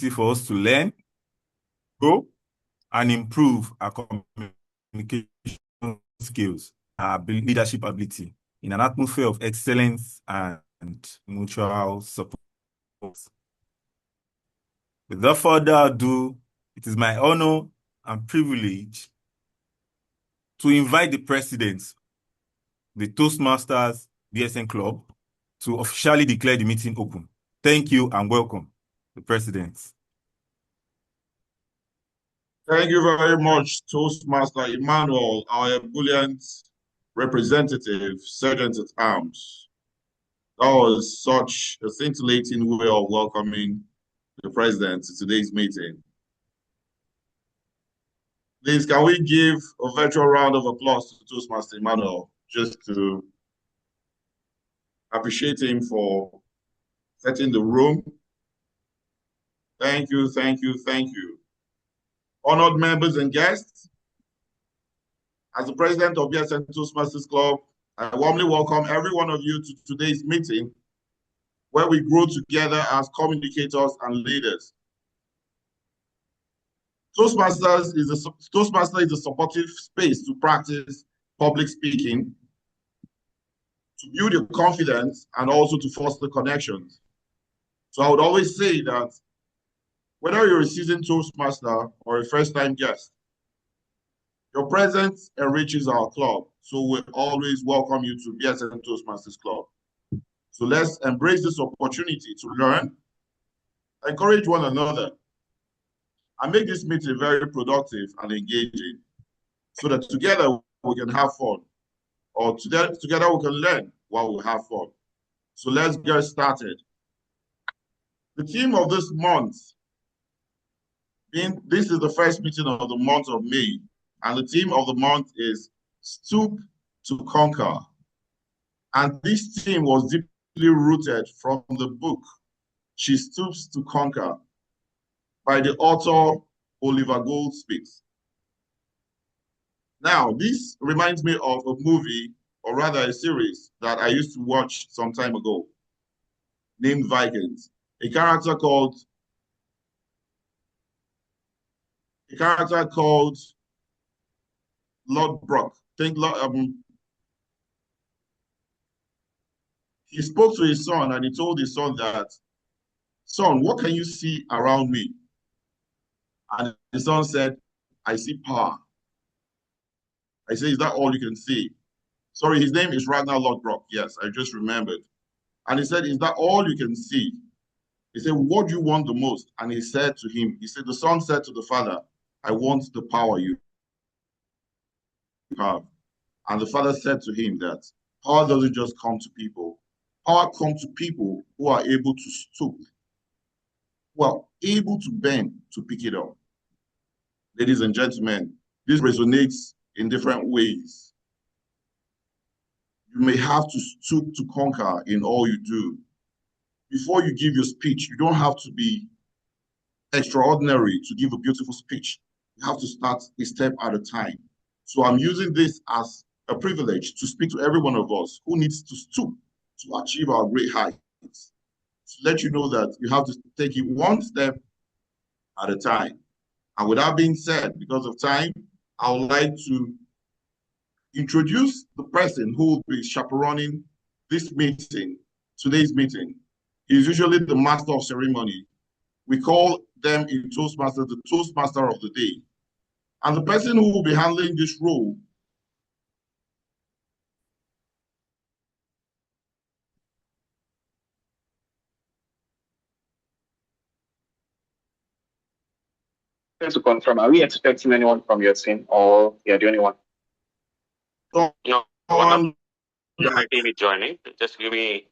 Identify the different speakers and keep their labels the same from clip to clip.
Speaker 1: opportunity for us to learn, grow, and improve our communication skills, our leadership ability in an atmosphere of excellence and mutual support. Without further ado, it is my honor and privilege to invite the president, the Toastmasters Bsn Club, to officially declare the meeting open. Thank you and welcome, the president.
Speaker 2: Thank you very much, Toastmaster Emmanuel, our ebullient representative, Sergeant at Arms. That was such a scintillating way of welcoming the president to today's meeting. Please, can we give a virtual round of applause to Toastmaster Emmanuel, just to appreciate him for setting the room. Thank you, thank you, thank you. Honored members and guests, as the president of Bsn Toastmasters Club, I warmly welcome every one of you to today's meeting, where we grow together as communicators and leaders. Toastmaster is a supportive space to practice public speaking, to build your confidence, and also to foster connections. So I would always say that whether you're a seasoned Toastmaster or a first-time guest, your presence enriches our club. So we always welcome you to Bsn Toastmasters Club. So let's embrace this opportunity to learn, encourage one another, and make this meeting very productive and engaging, so that together we can have fun, or together we can learn while we have fun. So let's get started. The theme of this month, this is the first meeting of the month of May, and the theme of the month is Stoop to Conquer. And this theme was deeply rooted from the book, She Stoops to Conquer, by the author Oliver Goldsmith. Now, this reminds me of a movie, or rather a series, that I used to watch some time ago, named Vikings. A character called Lord Brock. He spoke to his son and he told his son that, "Son, what can you see around me?" And the son said, "I see power." I said, "Is that all you can see?" Sorry, his name is Ragnar Lodbrok. Yes, I just remembered. And he said, "Is that all you can see?" He said, "What do you want the most?" And the son said to the father, "I want the power you have." And the father said to him that power doesn't just come to people. Power comes to people who are able to stoop, who are able to bend to pick it up. Ladies and gentlemen, this resonates in different ways. You may have to stoop to conquer in all you do. Before you give your speech, you don't have to be extraordinary to give a beautiful speech. You have to start a step at a time. So I'm using this as a privilege to speak to every one of us who needs to stoop to achieve our great heights. To let you know that you have to take it one step at a time. And with that being said, because of time, I would like to introduce the person who will be chaperoning this meeting, today's meeting. He's usually the master of ceremony. We call them in Toastmasters the Toastmaster of the day. And the person who will be handling this role
Speaker 3: to confirm, are we expecting anyone from your team, or you're the only one?
Speaker 2: No,
Speaker 3: one my team is joining. Just give me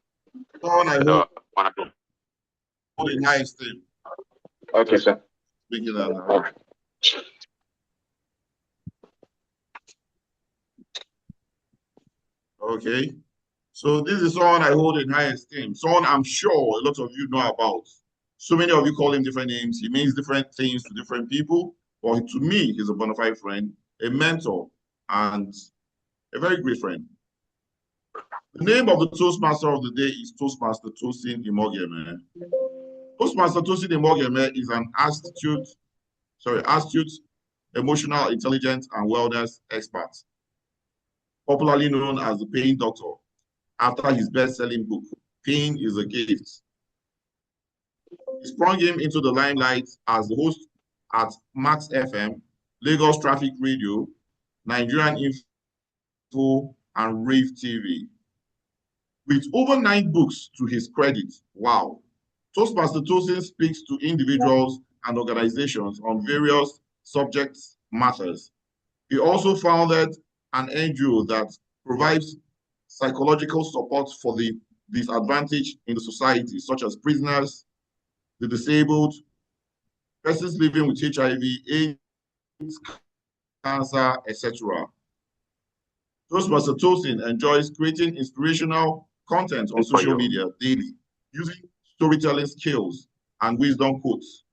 Speaker 2: one or two. Nice team.
Speaker 3: Okay, sir.
Speaker 2: Speaking of that. Okay. So this is someone I hold in high esteem. Someone I'm sure a lot of you know about. So many of you call him different names. He means different things to different people. But to me, he's a bona fide friend, a mentor, and a very great friend. The name of the Toastmaster of the day is Toastmaster Tosin Imogeme. Toastmaster Tosin Imogeme is an astute, emotional intelligence and wellness expert, popularly known as the Pain Doctor, after his best-selling book, Pain is a Gift. He sprung him into the limelight as the host at Max FM, Lagos Traffic Radio, Nigerian Info, and Rave TV. With over 9 books to his credit, wow, Toastmaster Tosin speaks to individuals and organizations on various subject matters. He also founded an NGO that provides psychological support for the disadvantaged in the society, such as prisoners, the disabled, persons living with HIV, AIDS, cancer, etc. Toastmaster Tosin enjoys creating inspirational content on social media daily, using storytelling skills and wisdom quotes.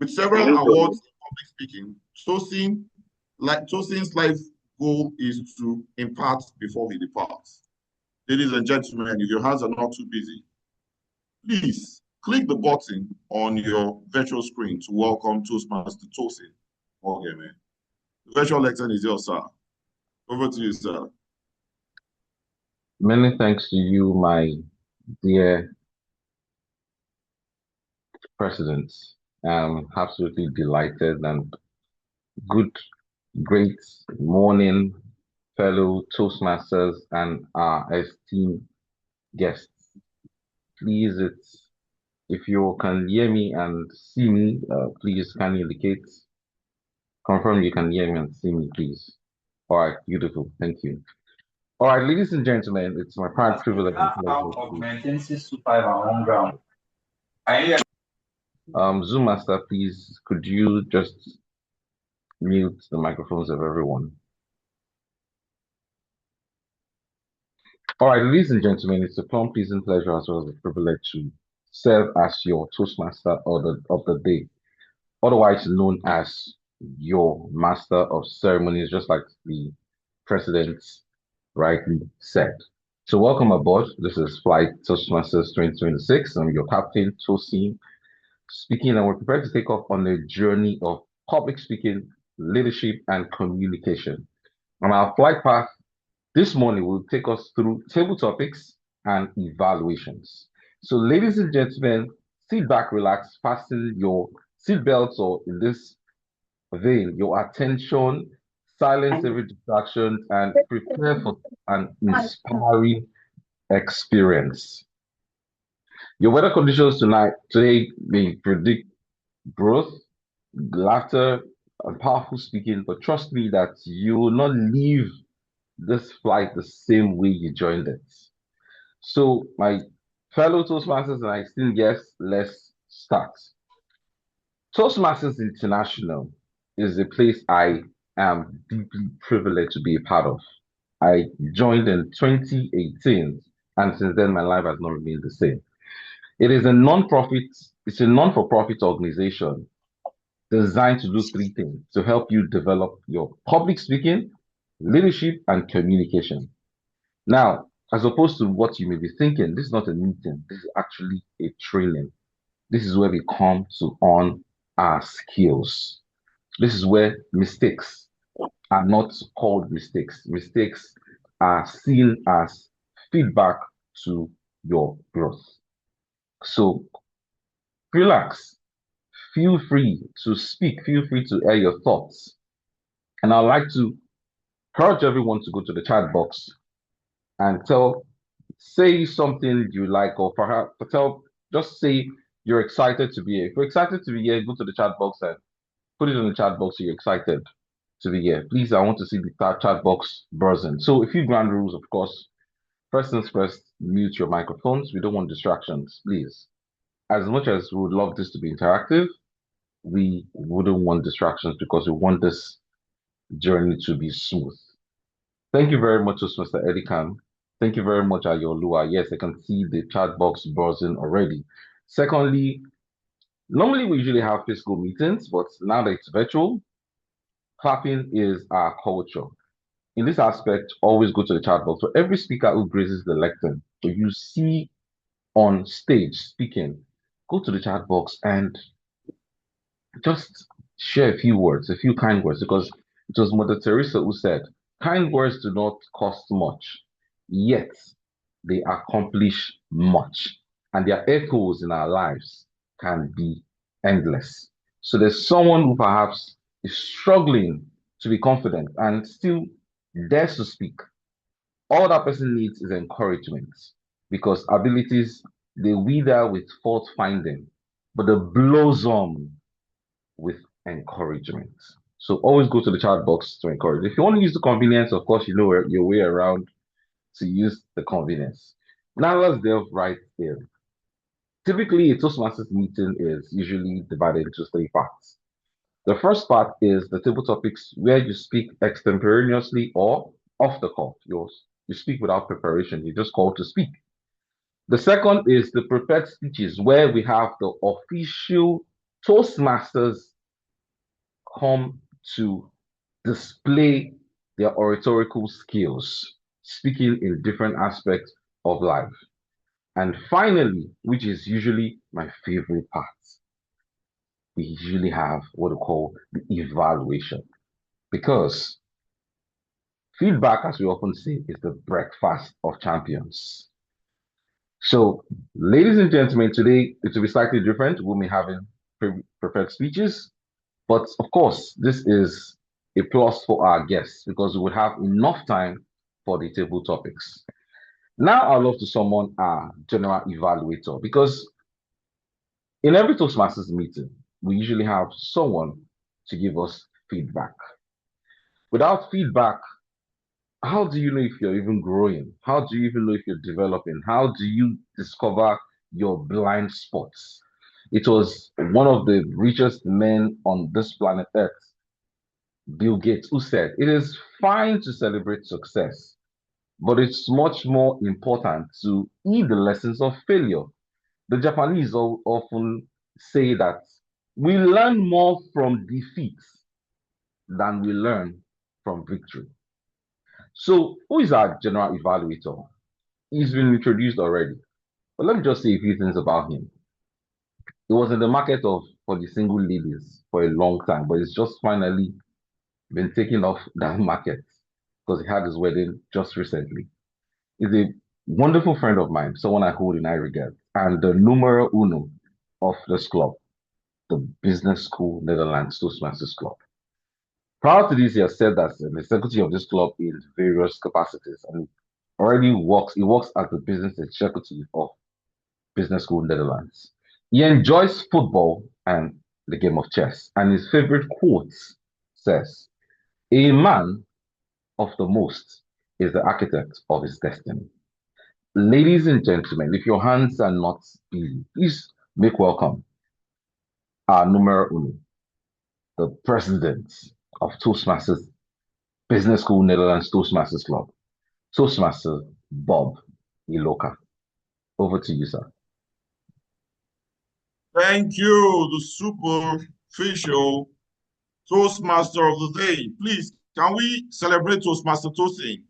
Speaker 2: With several awards in public speaking, Tosin's life goal is to impart before he departs. Ladies and gentlemen, if your hands are not too busy, please click the button on your virtual screen to welcome Toastmaster Tosin. Okay, man. The virtual lecture is yours, sir. Over to you, sir.
Speaker 4: Many thanks to you, my dear President. I'm absolutely delighted and good, great morning, fellow Toastmasters and our esteemed guests. Please, if you can hear me and see me, please can you indicate, confirm you can hear me and see me, please. All right, beautiful. Thank you. All right, ladies and gentlemen, it's my prime privilege and pleasure Zoom Master, please, could you just mute the microphones of everyone? All right, ladies and gentlemen, it's a plum pleasing pleasure as well as a privilege to serve as your Toastmaster of the day, otherwise known as your Master of Ceremonies, just like the President rightly said. So welcome aboard. This is Flight Toastmasters 2026. I'm your captain, Tosin, speaking, and we're prepared to take off on a journey of public speaking, leadership, and communication. On our flight path this morning will take us through table topics and evaluations. So, ladies and gentlemen, sit back, relax, fasten your seatbelts, or in this vein, your attention, silence every distraction, and prepare for an inspiring experience. Your weather conditions today may predict growth, laughter, and powerful speaking, but trust me that you will not leave this flight the same way you joined it. So, my fellow Toastmasters and I still guess, let's start. Toastmasters International is a place I am deeply privileged to be a part of. I joined in 2018, and since then my life has not remained the same. It's a non-for-profit organization designed to do 3 things to help you develop your public speaking, leadership, and communication. Now, as opposed to what you may be thinking, this is not a meeting, this is actually a training. This is where we come to hone our skills. This is where mistakes are not called mistakes. Mistakes are seen as feedback to your growth. So relax, feel free to speak, feel free to air your thoughts. And I'd like to encourage everyone to go to the chat box and say something you like, or perhaps just say you're excited to be here. If you're excited to be here, go to the chat box and put it in the chat box so you're excited to be here. Please, I want to see the chat box buzzing. So a few ground rules, of course. First things first, mute your microphones. We don't want distractions, please. As much as we would love this to be interactive, we wouldn't want distractions because we want this journey to be smooth. Thank you very much, Mr. Eddie Khan. Thank you very much, Ayolua. Yes, I can see the chat box buzzing already. Secondly, normally we usually have physical meetings, but now that it's virtual, clapping is our culture. In this aspect, always go to the chat box. For every speaker who graces the lectern, if you see on stage speaking, go to the chat box and just share a few words, a few kind words, because it was Mother Teresa who said, kind words do not cost much, yet they accomplish much, and their echoes in our lives can be endless. So there's someone who perhaps is struggling to be confident and still dares to speak. All that person needs is encouragement because abilities they wither with fault finding, but they blossom with encouragement. So always go to the chat box to encourage. If you want to use the convenience, of course, you know your way around to use the convenience. Now let's delve right in. Typically, a Toastmasters meeting is usually divided into three parts. The first part is the table topics where you speak extemporaneously or off the cuff. You speak without preparation. You're just called to speak. The second is the prepared speeches where we have the official Toastmasters come to display their oratorical skills, speaking in different aspects of life. And finally, which is usually my favorite part, we usually have what we call the evaluation. Because feedback, as we often say, is the breakfast of champions. So, ladies and gentlemen, today it will be slightly different. We'll be having prepared speeches, but of course, this is a plus for our guests because we will have enough time for the table topics. Now, I'd love to summon our general evaluator because in every Toastmasters meeting, we usually have someone to give us feedback. Without feedback, how do you know if you're even growing? How do you even know if you're developing? How do you discover your blind spots? It was one of the richest men on this planet Earth, Bill Gates, who said, it is fine to celebrate success, but it's much more important to heed the lessons of failure. The Japanese often say that we learn more from defeat than we learn from victory. So, who is our general evaluator? He's been introduced already, but let me just say a few things about him. He was in the market for the single ladies for a long time, but it's just finally been taken off that market because he had his wedding just recently. He's a wonderful friend of mine, someone I hold in high regard, and the numero uno of this club, the Business School Netherlands Toastmasters Club. Prior to this, he has said that the executive of this club in various capacities, and he works as the business executive of Business School Netherlands. He enjoys football and the game of chess, and his favorite quote says, "A man of the most is the architect of his destiny." Ladies and gentlemen, if your hands are not busy, please make welcome our numero uno, the president of Toastmasters Business School Netherlands Toastmasters Club, Toastmaster Bob Iloka. Over to you, sir.
Speaker 2: Thank you, the superficial Toastmaster of the day. Please, can we celebrate Toastmaster Toasting?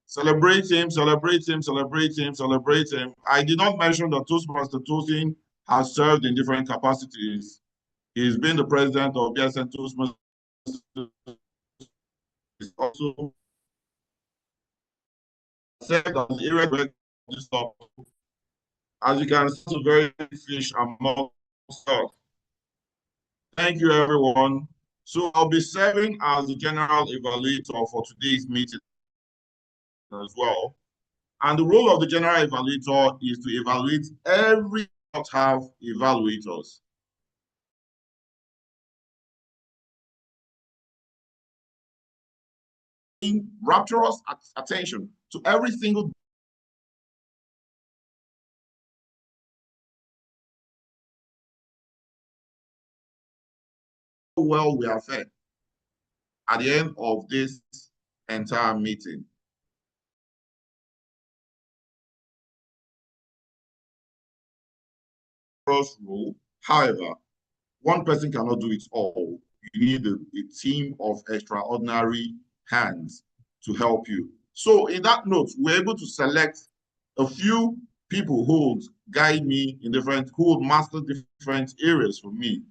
Speaker 2: Celebrate him, celebrate him, celebrate him, celebrate him. I did not mention that Toastmaster Toasting has served in different capacities. He's been the president of Bsn Toastmasters. He's also served as the area director of this club. As you can see, very fish among stock. Thank you, everyone. So I'll be serving as the general evaluator for today's meeting as well. And the role of the general evaluator is to evaluate every have evaluators. Rapturous attention to every single well we are fed at the end of this entire meeting. Rule. However, one person cannot do it all. You need a team of extraordinary hands to help you. So in that note, we're able to select a few people who would guide me in different, who would master different areas for me.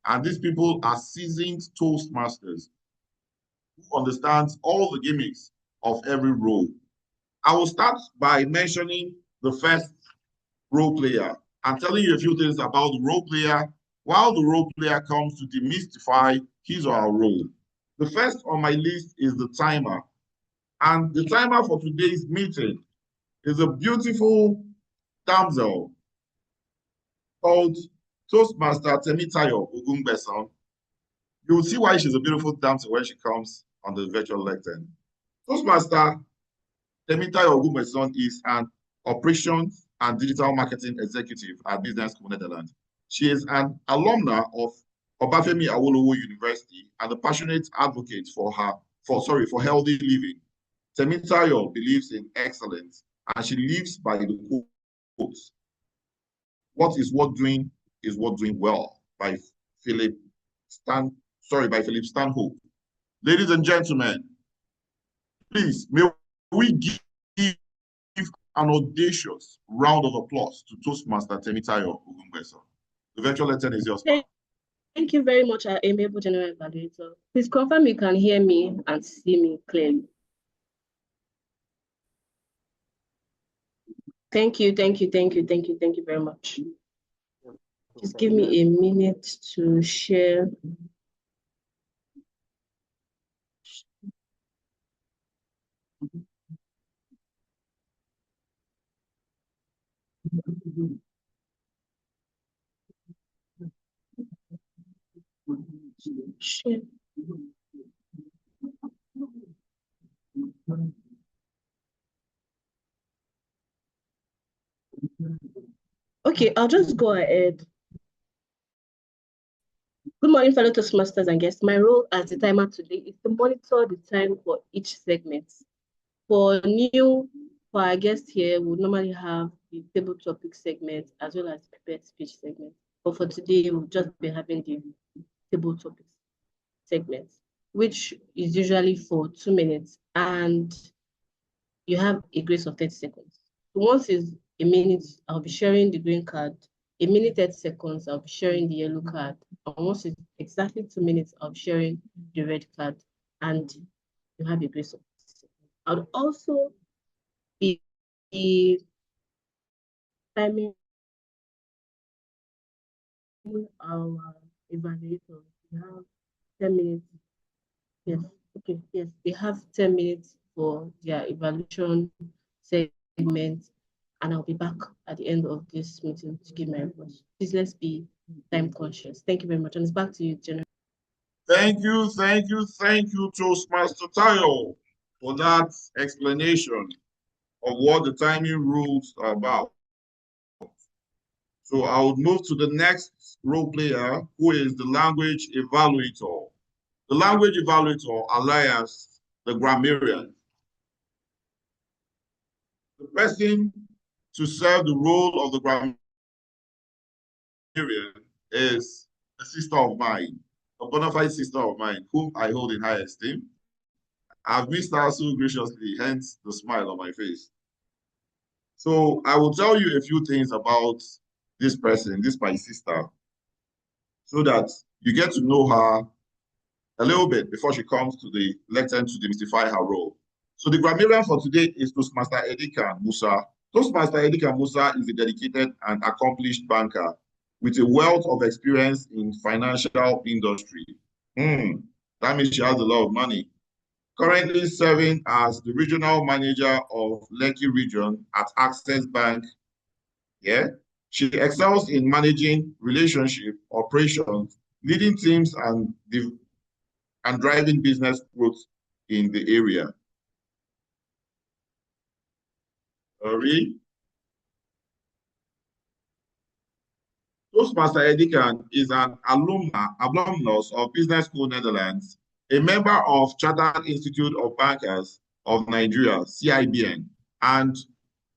Speaker 2: And these people are seasoned Toastmasters who understands all the gimmicks of every role. I will start by mentioning the first role player and telling you a few things about the role player while the role player comes to demystify his or her role. The first on my list is the timer. And the timer for today's meeting is a beautiful damsel called Toastmaster Temitayo Ogungbeson. You will see why she's a beautiful damsel when she comes on the virtual lectern. Toastmaster Temitayo Ogungbeson is an operations and digital marketing executive at Bsn Netherlands. She is an alumna of Obafemi Awolowo University and a passionate advocate for healthy living. Temitayo believes in excellence and she lives by the quote, "What is worth doing is worth doing well," by Philip Stanhope. Ladies and gentlemen, please may we give an audacious round of applause to Toastmaster Temitayo Ogungbeson. The virtual lectern is yours.
Speaker 5: Thank you very much, our amiable General Evaluator. Please confirm you can hear me and see me clearly. Thank you very much. Just give me a minute to share. Share. Okay, I'll just go ahead. Good morning, fellow Toastmasters and guests. My role as the timer today is to monitor the time for each segment. For our guests here, we normally have the table topic segment as well as prepared speech segment. But for today, we'll just be having the table topics segment, which is usually for 2 minutes, and you have a grace of 30 seconds. So once is a minute, I'll be sharing the green card. A minute, 30 seconds, I'll be sharing the yellow card. And once it's exactly 2 minutes, I'll be sharing the red card, and you have a grace of 30 seconds. I would also be timing our evaluators. We have 10 minutes. Yes, okay, yes, they have 10 minutes for their evaluation segment, and I'll be back at the end of this meeting to give my report. Please, let's be time conscious. Thank you very much, and it's back to you, General.
Speaker 2: Thank you, Toastmaster Tayo, for that explanation of what the timing rules are about. So I would move to the next role player, who is the language evaluator. The language evaluator, alias the grammarian. The person to serve the role of the grammarian is a sister of mine, a bona fide sister of mine, whom I hold in high esteem. I've missed her so graciously, hence the smile on my face. So I will tell you a few things about this person, this my sister, so that you get to know her a little bit before she comes to the lectern to demystify her role. So the grammarian for today is Toastmaster Edikan Musa. Toastmaster Edikan Musa is a dedicated and accomplished banker with a wealth of experience in financial industry. That means she has a lot of money. Currently serving as the regional manager of Lekki region at Access Bank. Yeah, she excels in managing relationship, operations, leading teams, and driving business growth in the area. Toastmaster Edikan is an alumnus of Business School Netherlands, a member of Chartered Institute of Bankers of Nigeria, CIBN, and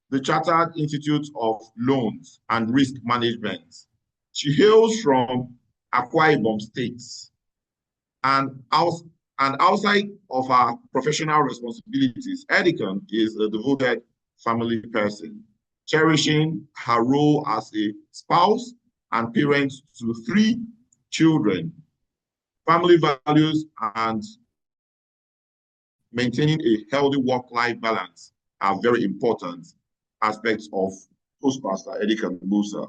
Speaker 2: the Chartered Institute of Loans and Risk Management. She hails from Akwa Ibom State, and outside of her professional responsibilities, Edikan is a devoted family person. cherishing her role as a spouse and parent to 3 children. Family values and maintaining a healthy work-life balance are very important aspects of Toastmaster Edikan Musa.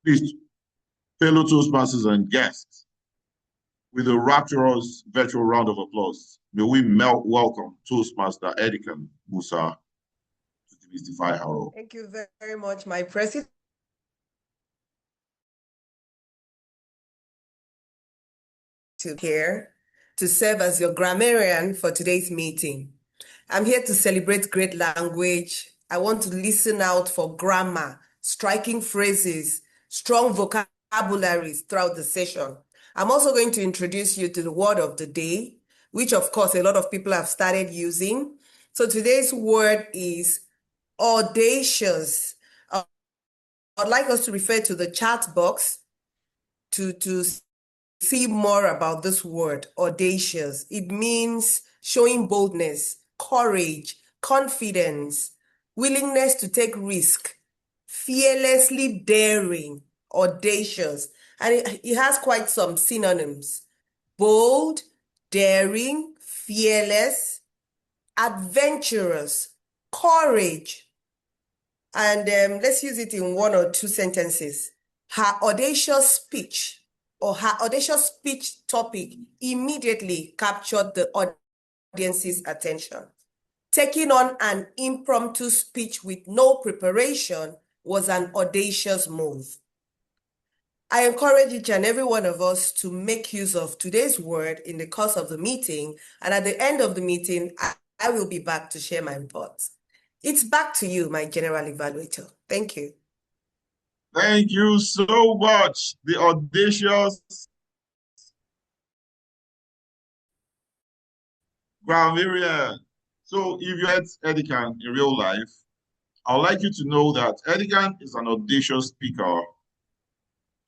Speaker 2: Please, fellow Toastmasters and guests, with a rapturous virtual round of applause, may we welcome Toastmaster Edikan Musa to demystify her role.
Speaker 6: Thank you very much, my president. Here to serve as your grammarian for today's meeting. I'm here to celebrate great language. I want to listen out for grammar, striking phrases, strong vocabularies throughout the session. I'm also going to introduce you to the word of the day, which of course a lot of people have started using. So today's word is audacious. I'd like us to refer to the chat box to see more about this word, audacious. It means showing boldness, courage, confidence, willingness to take risk, fearlessly daring, audacious. And it has quite some synonyms: bold, daring, fearless, adventurous, courage. And let's use it in 1 or 2 sentences. Her audacious speech or her audacious speech topic immediately captured the audience's attention. Taking on an impromptu speech with no preparation was an audacious move. I encourage each and every one of us to make use of today's word in the course of the meeting, and at the end of the meeting, I will be back to share my reports. It's back to you, my general evaluator. Thank you.
Speaker 2: Thank you so much. The audacious grammarian. So if you had Edikan in real life, I would like you to know that Edikan is an audacious speaker.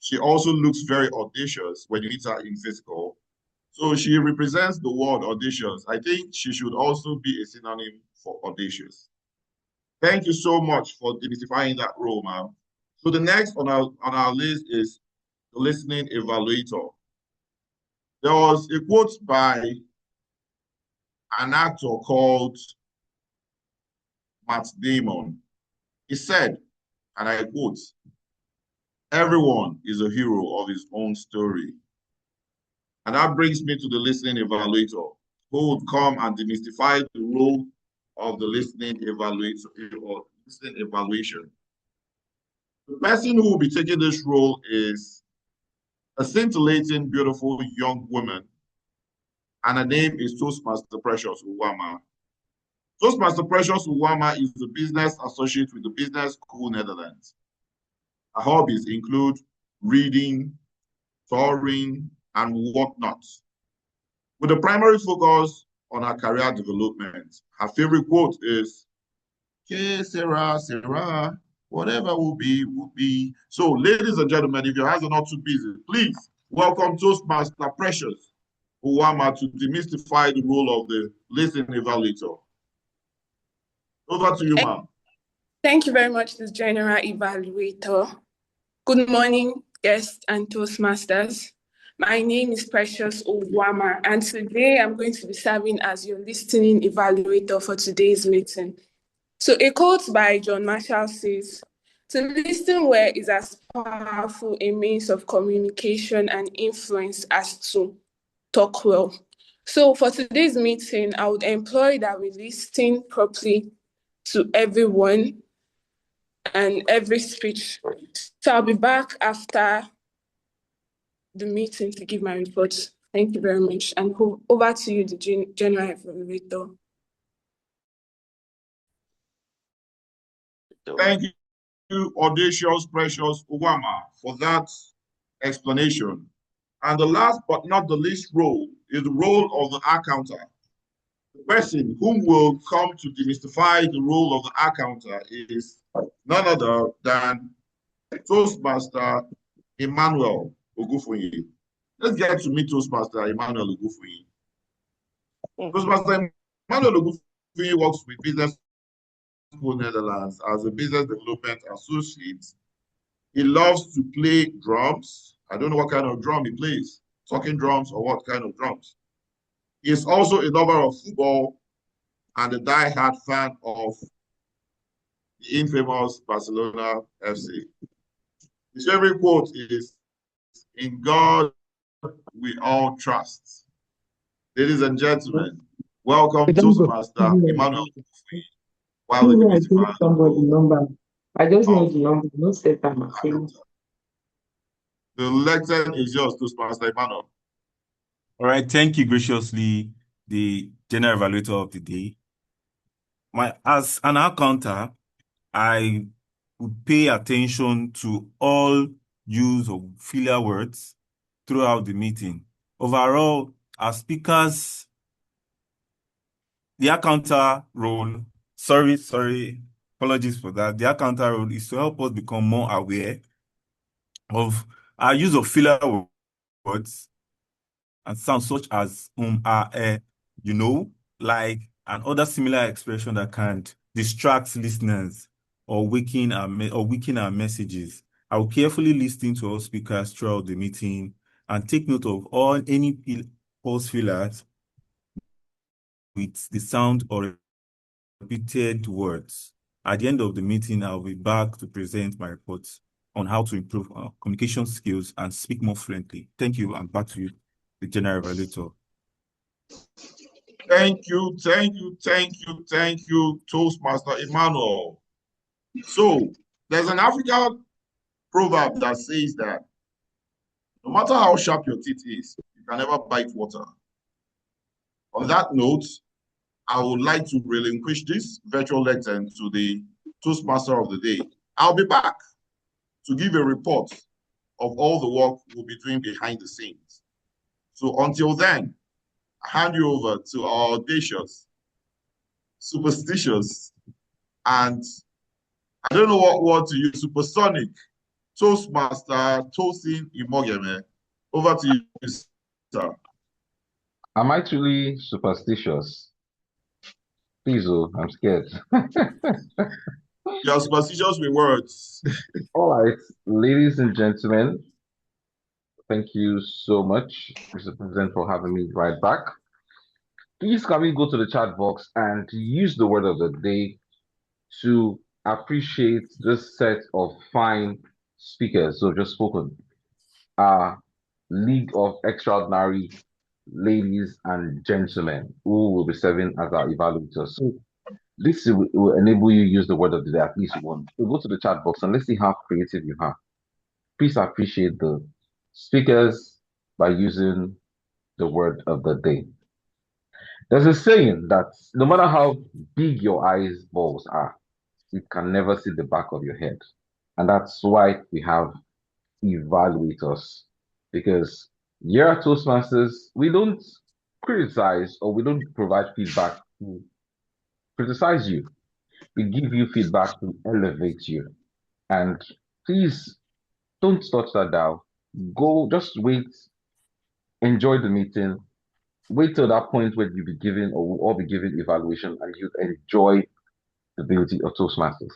Speaker 2: She also looks very audacious when you meet her in physical. So she represents the word audacious. I think she should also be a synonym for audacious. Thank you so much for demystifying that role, ma'am. So the next on our list is the listening evaluator. There was a quote by an actor called Matt Damon. He said, and I quote, "Everyone is a hero of his own story." And that brings me to the listening evaluator, who would come and demystify the role of the listening evaluator or listening evaluation. The person who will be taking this role is a scintillating, beautiful young woman, and her name is Toastmaster Precious Uwama. Toastmaster Precious Uwama is a business associate with the Business School Netherlands. Her hobbies include reading, touring, and whatnot, with a primary focus on her career development. Her favorite quote is, "Okay, Sarah, Sarah, whatever will be, will be." So, ladies and gentlemen, if your hands are not too busy, please welcome Toastmaster Precious Uwama to demystify the role of the listening evaluator. Over to you, ma'am.
Speaker 7: Thank you very much, this general evaluator. Good morning, guests and Toastmasters. My name is Precious Uwama, and today I'm going to be serving as your listening evaluator for today's meeting. So a quote by John Marshall says, "To listen well is as powerful a means of communication and influence as to talk well." So for today's meeting, I would employ that we listen properly to everyone and every speech. So I'll be back after the meeting to give my report. Thank you very much. And over to you, the general evaluator.
Speaker 2: Thank you, audacious Precious Uwama, for that explanation. And the last but not the least role is the role of the accountant. The person whom will come to demystify the role of the accountant is none other than Toastmaster Emmanuel Ogufoyi. Let's get to meet Toastmaster Emmanuel Ogufoyi. Toastmaster Emmanuel Ogufoyi works with business Netherlands, as a business development associate. He loves to play drums. I don't know what kind of drum he plays, talking drums or what kind of drums. He is also a lover of football and a die-hard fan of the infamous Barcelona FC. His favorite quote is, "In God we all trust." Ladies and gentlemen, welcome Toastmaster Emmanuel while the committee man.
Speaker 8: I just know the number, no set time.
Speaker 2: The lecture is yours, Toastmaster Emmanuel.
Speaker 1: All right, thank you graciously, the general evaluator of the day. As an accountant, I would pay attention to all use of filler words throughout the meeting. Overall, as speakers, the accountant role, apologies for that. The accountant role is to help us become more aware of our use of filler words and sounds such as like, and other similar expression that can distract listeners or weaken our messages. I will carefully listen to all speakers throughout the meeting and take note of any pause fillers with the sound or repeated words. At the end of the meeting, I'll be back to present my reports on how to improve our communication skills and speak more fluently. Thank you, and back to you, the general evaluator.
Speaker 2: Thank you, Toastmaster Emmanuel. So, there's an African proverb that says that no matter how sharp your teeth is, you can never bite water. On that note, I would like to relinquish this virtual lecture to the Toastmaster of the day. I'll be back to give a report of all the work we'll be doing behind the scenes. So until then, I hand you over to our audacious, superstitious, and I don't know what word to use, supersonic Toastmaster Tosin Imogeme. Over to you, sir.
Speaker 4: Am I truly superstitious? Please, oh, I'm scared.
Speaker 2: You're superstitious with words.
Speaker 4: All right, ladies and gentlemen, thank you so much, Mr. President, for having me right back. Please, can we go to the chat box and use the word of the day to appreciate this set of fine speakers who have just spoken? Our League of Extraordinary ladies and gentlemen who will be serving as our evaluators. So this will enable you to use the word of the day at least once. So go to the chat box and let's see how creative you are. Please appreciate the speakers by using the word of the day. There's a saying that no matter how big your eyeballs are, you can never see the back of your head. And that's why we have evaluators. Because here at Toastmasters, we don't criticize or we don't provide feedback to criticize you. We give you feedback to elevate you. And please don't touch that dial. Go, just wait, enjoy the meeting, wait till that point where you be given or we'll all be given evaluation and you enjoy the beauty of Toastmasters.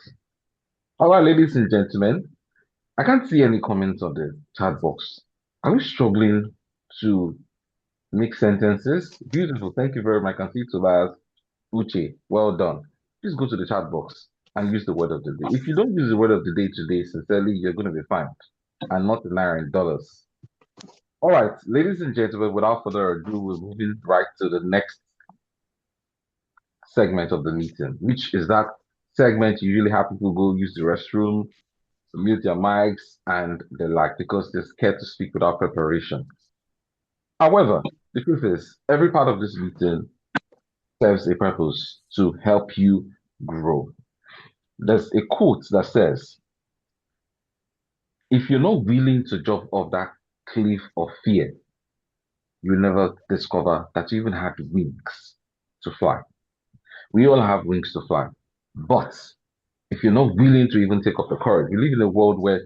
Speaker 4: All right, ladies and gentlemen, I can't see any comments on the chat box. Are we struggling to make sentences? Beautiful. Thank you very much. I can see Tobias Uche. Well done. Please go to the chat box and use the word of the day. If you don't use the word of the day today, sincerely, you're going to be fined and not in naira and dollars. All right, ladies and gentlemen, without further ado, we're moving right to the next segment of the meeting, which is that segment you usually have people go use the restroom, mute their mics, and the like, because they're scared to speak without preparation. However, the truth is, every part of this meeting serves a purpose to help you grow. There's a quote that says, if you're not willing to jump off that cliff of fear, you'll never discover that you even have wings to fly. We all have wings to fly. But if you're not willing to even take up the courage, we live in a world where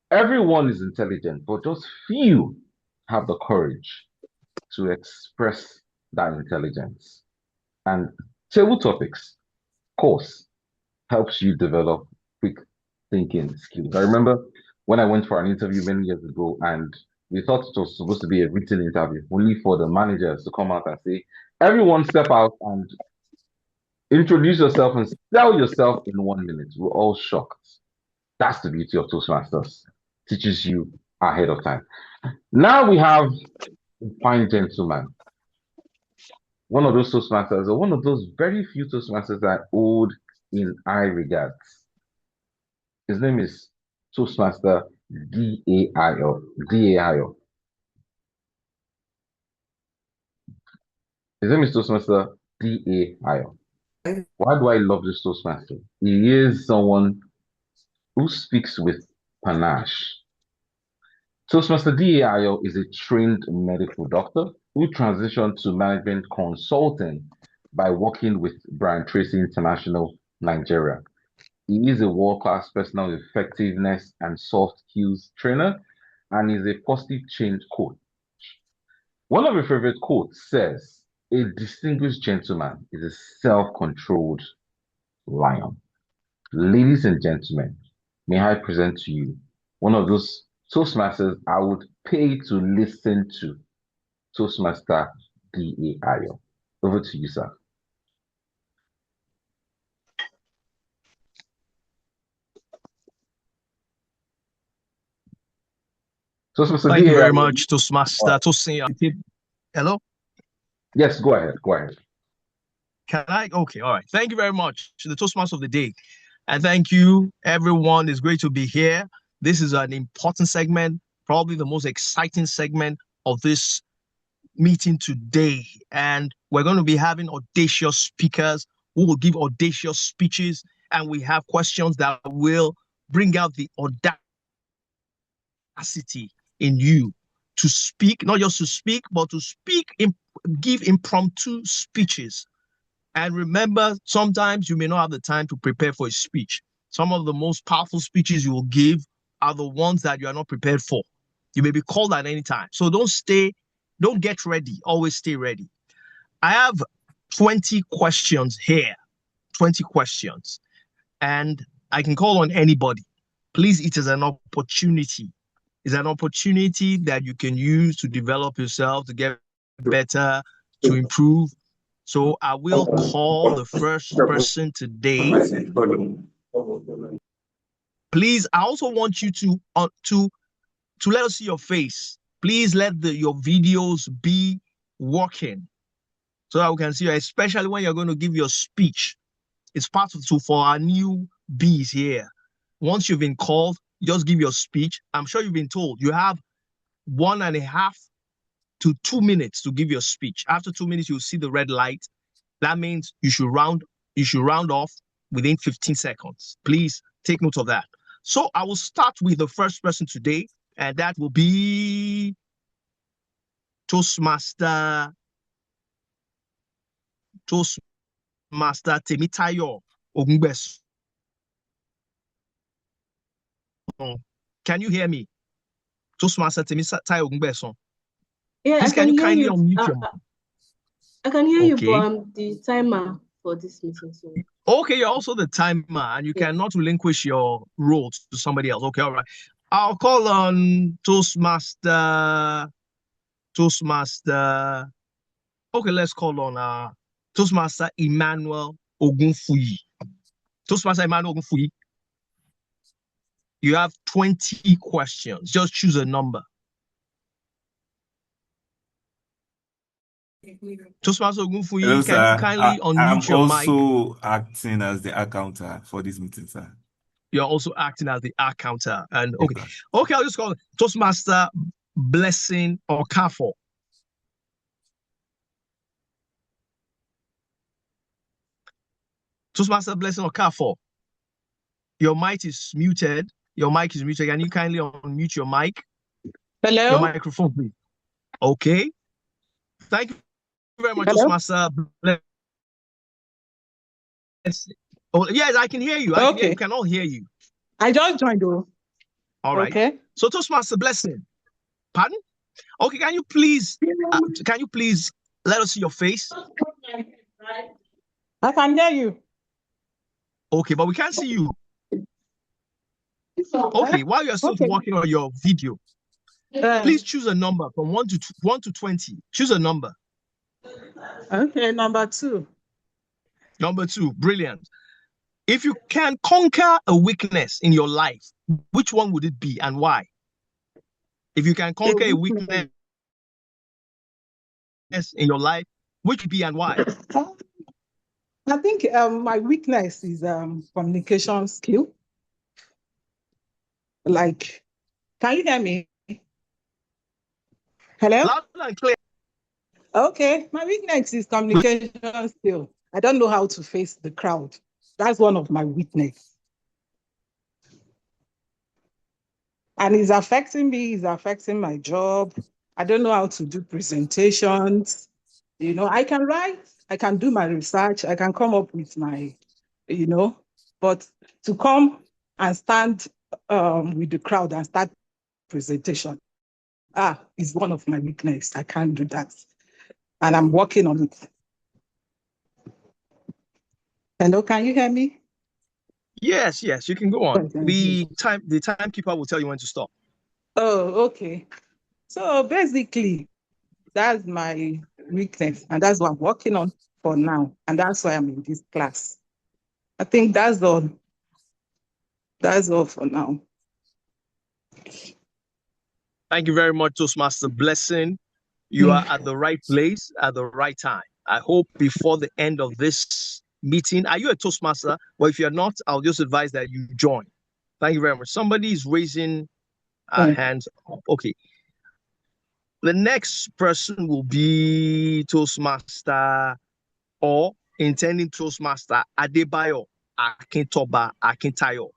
Speaker 4: everyone is intelligent, but just few have the courage to express that intelligence. And table topics, of course, helps you develop quick thinking skills. I remember when I went for an interview many years ago, and we thought it was supposed to be a written interview, only for the managers to come out and say, everyone step out and introduce yourself and sell yourself in 1 minute. We're all shocked. That's the beauty of Toastmasters. Teaches you ahead of time. Now we have a fine gentleman. One of those Toastmasters, or one of those very few Toastmasters I hold in high regards. His name is Toastmaster D-A-I-O. D-A-I-O. His name is Toastmaster D-A-I-O. Why do I love this Toastmaster? He is someone who speaks with panache. Toastmaster D.A.I.O. is a trained medical doctor who transitioned to management consulting by working with Brian Tracy International, Nigeria. He is a world-class personal effectiveness and soft skills trainer and is a positive change coach. One of my favorite quotes says, "A distinguished gentleman is a self-controlled lion." Ladies and gentlemen, may I present to you one of those Toastmasters I would pay to listen to, Toastmaster D.A.I.O. Over to you, sir. Toastmaster
Speaker 9: Thank you
Speaker 4: D.A.I.O.
Speaker 9: very much, Toastmaster. Hello?
Speaker 4: Yes, go ahead. Go ahead.
Speaker 9: Can I? Okay, all right. Thank you very much to the Toastmaster of the day. And thank you, everyone. It's great to be here. This is an important segment, probably the most exciting segment of this meeting today. And we're going to be having audacious speakers who will give audacious speeches. And we have questions that will bring out the audacity in you to speak, not just to speak, but to give impromptu speeches. And remember, sometimes you may not have the time to prepare for a speech. Some of the most powerful speeches you will give are the ones that you are not prepared for. You may be called at any time. So don't get ready. Always stay ready. I have 20 questions here, 20 questions, and I can call on anybody. Please, it is an opportunity. It's an opportunity that you can use to develop yourself, to get better, to improve. So I will call the first person today. Please, I also want you to let us see your face. Please let your videos be working so that we can see you, especially when you're going to give your speech. It's part of for our new bees here. Once you've been called, just give your speech. I'm sure you've been told you have 1.5 to 2 minutes to give your speech. After 2 minutes, you'll see the red light. That means you should round off within 15 seconds. Please take note of that. So I will start with the first person today, and that will be Toastmaster Temitayo Ogunbeso. Can you hear me? Toastmaster Temitayo Ogunbeso.
Speaker 5: Yeah,
Speaker 9: Please, can you kindly unmute your mic?
Speaker 5: I can hear you, but I'm the timer for this meeting. So.
Speaker 9: Okay, you're also the timer, and you cannot relinquish your role to somebody else. Okay, all right. I'll call on Toastmaster. Okay, let's call on Toastmaster Emmanuel Ogunfuyi. Toastmaster Emmanuel Ogunfuyi. You have 20 questions. Just choose a number. Toastmaster Ogunfuyi, can you kindly unmute your mic?
Speaker 1: I'm also acting as the accountant for this meeting, sir.
Speaker 9: You're also acting as the accountant. And okay, I'll just call Toastmaster Bsn Okafor. Toastmaster Bsn Okafor. Your mic is muted. Can you kindly unmute your mic?
Speaker 10: Hello?
Speaker 9: Your microphone, please. Okay. Thank you very much, Toastmaster Bsn. Oh, yes, I can hear you. We can all hear you.
Speaker 10: I just joined though.
Speaker 9: All right. Okay. So Toastmaster Bsn. Pardon? Okay, can you please let us see your face?
Speaker 10: I can hear you.
Speaker 9: Okay, but we can't see you. Okay, while you're still working on your video, please choose a number from 1 to 20. Choose a number.
Speaker 10: Okay, number 2.
Speaker 9: Number 2, brilliant. If you can conquer a weakness in your life, which one would it be and why? If you can conquer a weakness in your life, which would be and why?
Speaker 10: I think my weakness is communication skill. Like, can you hear me? Hello?
Speaker 9: Loud and clear.
Speaker 10: Okay, my weakness is communication skill. I don't know how to face the crowd. That's one of my weaknesses. And it's affecting me, it's affecting my job. I don't know how to do presentations. You know, I can write, I can do my research, I can come up with my, but to come and stand with the crowd and start presentation, is one of my weaknesses. I can't do that. And I'm working on it. Hello, can you hear me?
Speaker 9: Yes, you can go on. The timekeeper will tell you when to stop.
Speaker 10: Oh, okay. So basically, that's my weakness, and that's what I'm working on for now. And that's why I'm in this class. I think that's all. That's all for now.
Speaker 9: Thank you very much, Toastmaster Bsn. You are at the right place at the right time. I hope before the end of this meeting, are you a Toastmaster? Well, if you're not, I'll just advise that you join. Thank you very much. Somebody is raising hands up. Okay. The next person will be Toastmaster or intending Toastmaster Adebayo Akintoba Akintayo.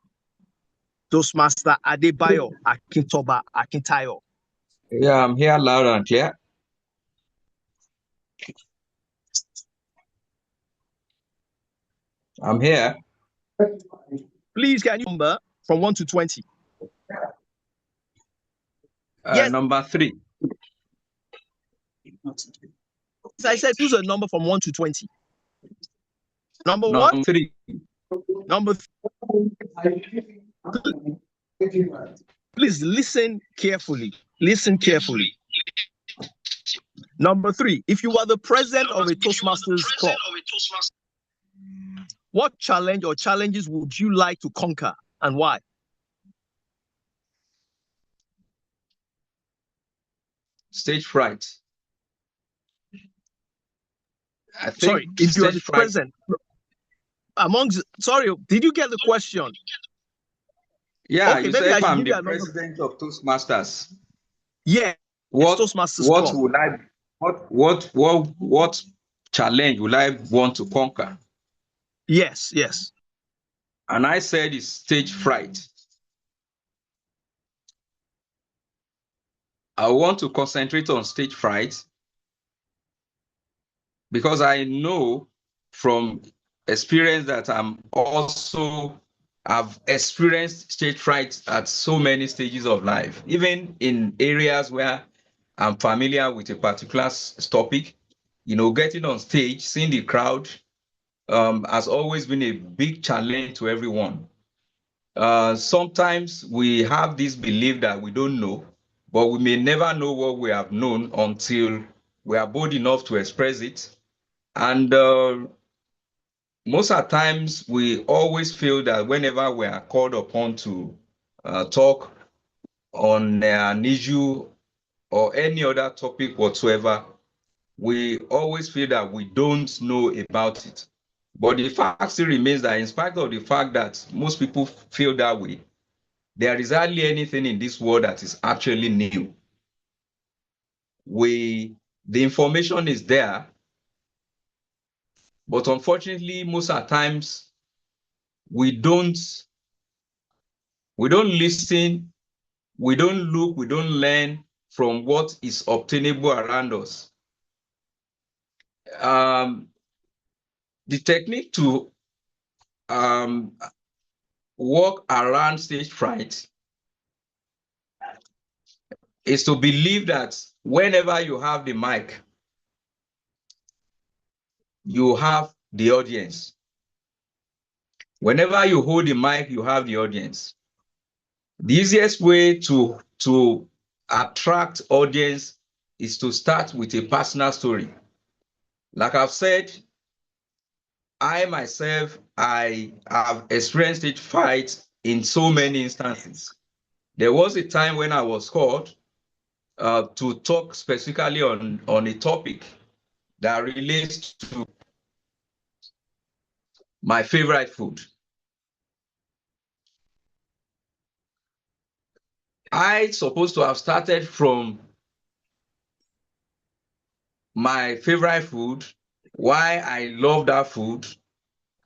Speaker 9: Toastmaster Adebayo Akintoba Akintayo.
Speaker 11: Yeah, I'm here loud and clear. I'm here.
Speaker 9: Please, can you number from 1 to 20?
Speaker 11: Yes. Number 3.
Speaker 9: So I said choose a number from 1 to 20. Number
Speaker 11: 3.
Speaker 9: Number 3. Please listen carefully. Listen carefully. Number 3. If you are the president of a Toastmasters club, what challenge or challenges would you like to conquer and why?
Speaker 11: Stage fright.
Speaker 9: Sorry, if you are the president, did you get the question?
Speaker 11: Yeah, okay, you said if I'm the president of Toastmasters.
Speaker 9: Yeah.
Speaker 11: Toastmasters club. What challenge will I want to conquer?
Speaker 9: Yes.
Speaker 11: And I said it's stage fright. I want to concentrate on stage fright because I know from experience that I've experienced stage fright at so many stages of life, even in areas where I'm familiar with a particular topic. Getting on stage, seeing the crowd has always been a big challenge to everyone. Sometimes we have this belief that we don't know, but we may never know what we have known until we are bold enough to express it. And most of the times, we always feel that whenever we are called upon to talk on an issue or any other topic whatsoever, we always feel that we don't know about it. But the fact still remains that in spite of the fact that most people feel that way, there is hardly anything in this world that is actually new. The information is there, but unfortunately, most of the times, we don't listen, we don't look, we don't learn from what is obtainable around us. The technique to walk around stage fright is to believe that whenever you have the mic, you have the audience. Whenever you hold the mic, you have the audience. The easiest way to attract audience is to start with a personal story. Like I've said, I myself, I have experienced stage fight in so many instances. There was a time when I was called to talk specifically on a topic that relates to my favorite food. I supposed to have started from my favorite food, why I love that food,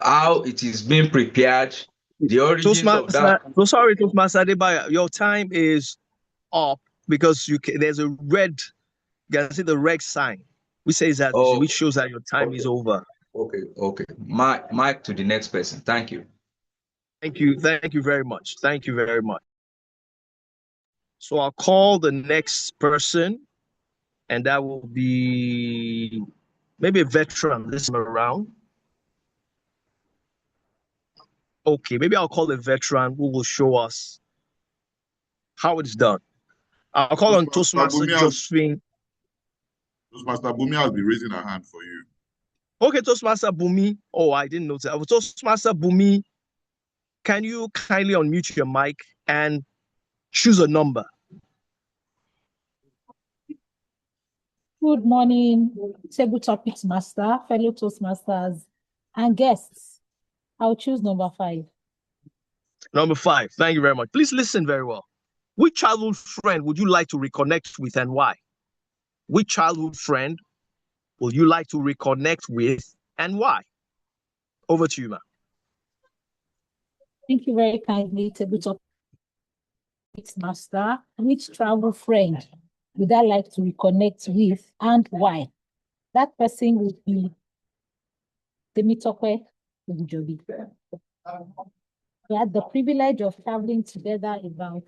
Speaker 11: how it is being prepared, the origins of that.
Speaker 9: So sorry, Toastmaster Adebayo, your time is up because there's a red, you can see the red sign, which says that,
Speaker 11: Oh,
Speaker 9: which shows that your time is over.
Speaker 11: okay. Mic to the next person. Thank you.
Speaker 9: Thank you very much. Thank you very much. So I'll call the next person, and that will be maybe a veteran this time around. Okay, maybe I'll call a veteran who will show us how it's done. I'll call on Toastmaster Josephine.
Speaker 2: Toastmaster Bumi has been raising her hand for you.
Speaker 9: Okay, Toastmaster Bumi. Oh, I didn't notice. Toastmaster Bumi, can you kindly unmute your mic and choose a number?
Speaker 12: Good morning, Table Topics Master, fellow Toastmasters, and guests. I'll choose number 5.
Speaker 9: Number 5. Thank you very much. Please listen very well. Which childhood friend would you like to reconnect with and why? Which childhood friend would you like to reconnect with and why? Over to you, ma'am.
Speaker 12: Thank you very kindly, Table Topics Master. Which travel friend would I like to reconnect with and why? That person would be Temitope Ogunjobi. We had the privilege of traveling together about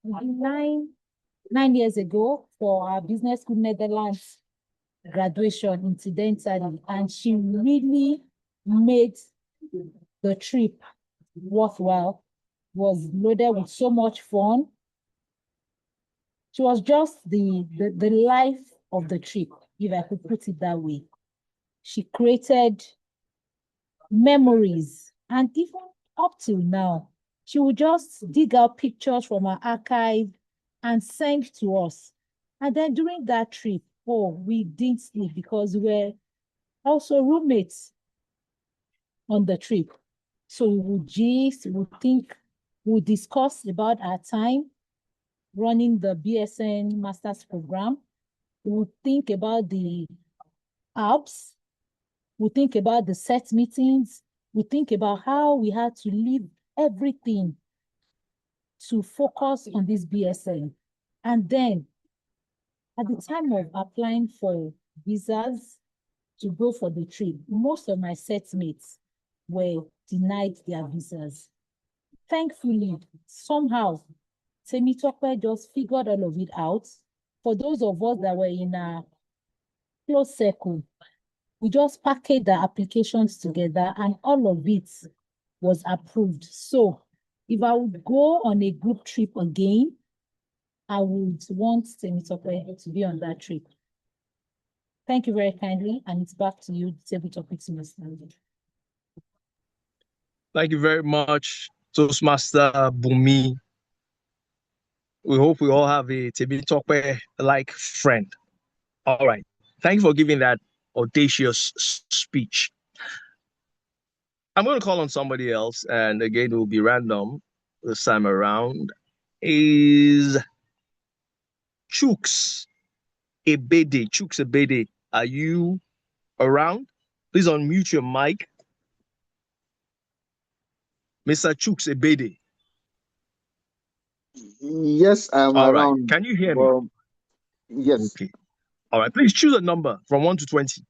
Speaker 12: 9 years ago for our business school Netherlands graduation incidentally, and she really made the trip worthwhile. Was loaded with so much fun. She was just the life of the trip, if I could put it that way. She created memories, and even up till now, she would just dig out pictures from her archive and send to us. And then during that trip, we didn't sleep because we were also roommates on the trip. So we would gist, we would think, we would discuss about our time running the Bsn Masters program. We would think about the apps. We think about the set meetings. We think about how we had to leave everything to focus on this BSN. And then at the time of applying for visas to go for the trip, most of my set mates were denied their visas. Thankfully, somehow, Temitope just figured all of it out. For those of us that were in a close circle, we just packaged the applications together and all of it was approved. So if I would go on a group trip again, I would want Temitope to be on that trip. Thank you very kindly, and it's back to you, Table Topics Master.
Speaker 9: Thank you very much, Toastmaster Bumi. We hope we all have a Temitope-like friend. All right. Thank you for giving that audacious speech. I'm going to call on somebody else, and again, it will be random this time around. Is Chooks Ebede. Chooks Ebede, are you around? Please unmute your mic. Mr. Chooks Ebede.
Speaker 13: Yes, I'm
Speaker 9: All
Speaker 13: around.
Speaker 9: Right. Can you hear me?
Speaker 13: Yes.
Speaker 9: Okay. All right. Please choose a number from 1 to 20.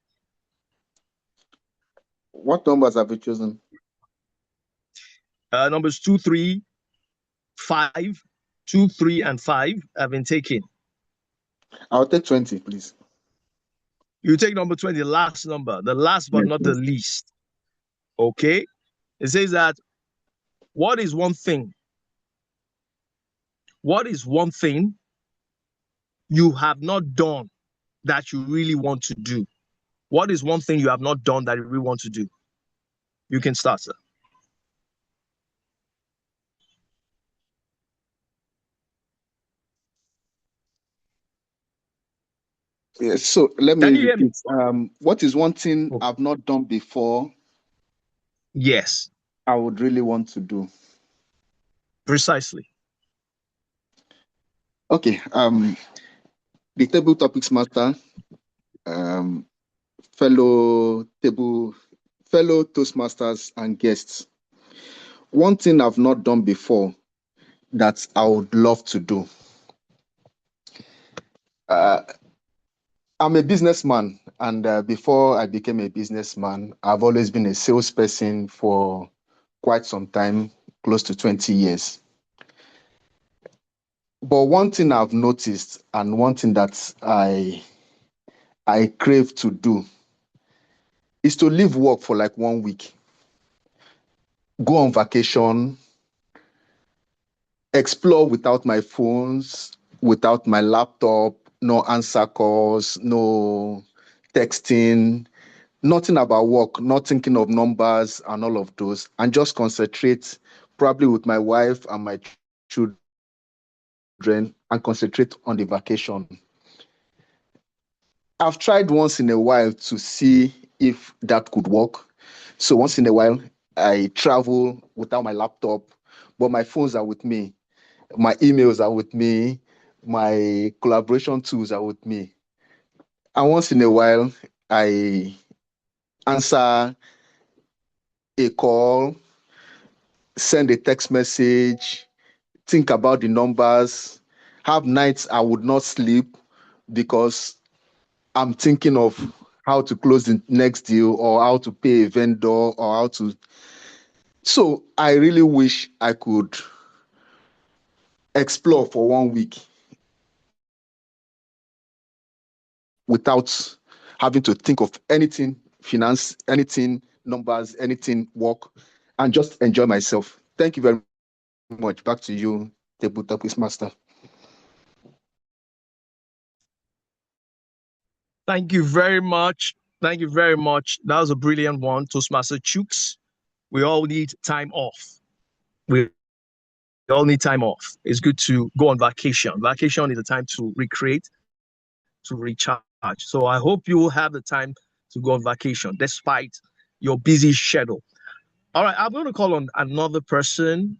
Speaker 13: What numbers have you chosen?
Speaker 9: Numbers 2, 3, 5. 2, 3, and 5 have been taken.
Speaker 13: I'll take 20, please.
Speaker 9: You take number 20, the last number, the last but not the least. Okay. It says that what is one thing you have not done that you really want to do? What is one thing you have not done that you really want to do? You can start, sir.
Speaker 13: Yes, so let
Speaker 9: Can
Speaker 13: me
Speaker 9: you hear me?
Speaker 13: repeat. What is one thing
Speaker 9: Oh,
Speaker 13: I've not done before
Speaker 9: yes,
Speaker 13: I would really want to do?
Speaker 9: precisely.
Speaker 13: Okay. The table topics master, um, fellow Toastmasters and guests. One thing I've not done before that I would love to do. I'm a businessman, and before I became a businessman, I've always been a salesperson for quite some time, close to 20 years. But one thing I've noticed, and one thing that I crave to do, is to leave work for like 1 week, go on vacation, explore without my phones, without my laptop, no answer calls, no texting, nothing about work, not thinking of numbers and all of those, and just concentrate probably with my wife and my children and concentrate on the vacation. I've tried once in a while to see if that could work. So once in a while, I travel without my laptop, but my phones are with me. My emails are with me. My collaboration tools are with me. And once in a while, I answer a call, send a text message, think about the numbers, have nights I would not sleep because I'm thinking of how to close the next deal or how to pay a vendor or how to. So I really wish I could explore for 1 week without having to think of anything, finance, anything, numbers, anything, work, and just enjoy myself. Thank you very much. Back to you, Table Topics Master.
Speaker 9: Thank you very much. Thank you very much. That was a brilliant one, Toastmaster Chooks. We all need time off. We all need time off. It's good to go on vacation. Vacation is a time to recreate, to recharge. So I hope you will have the time to go on vacation despite your busy schedule. All right, I'm going to call on another person.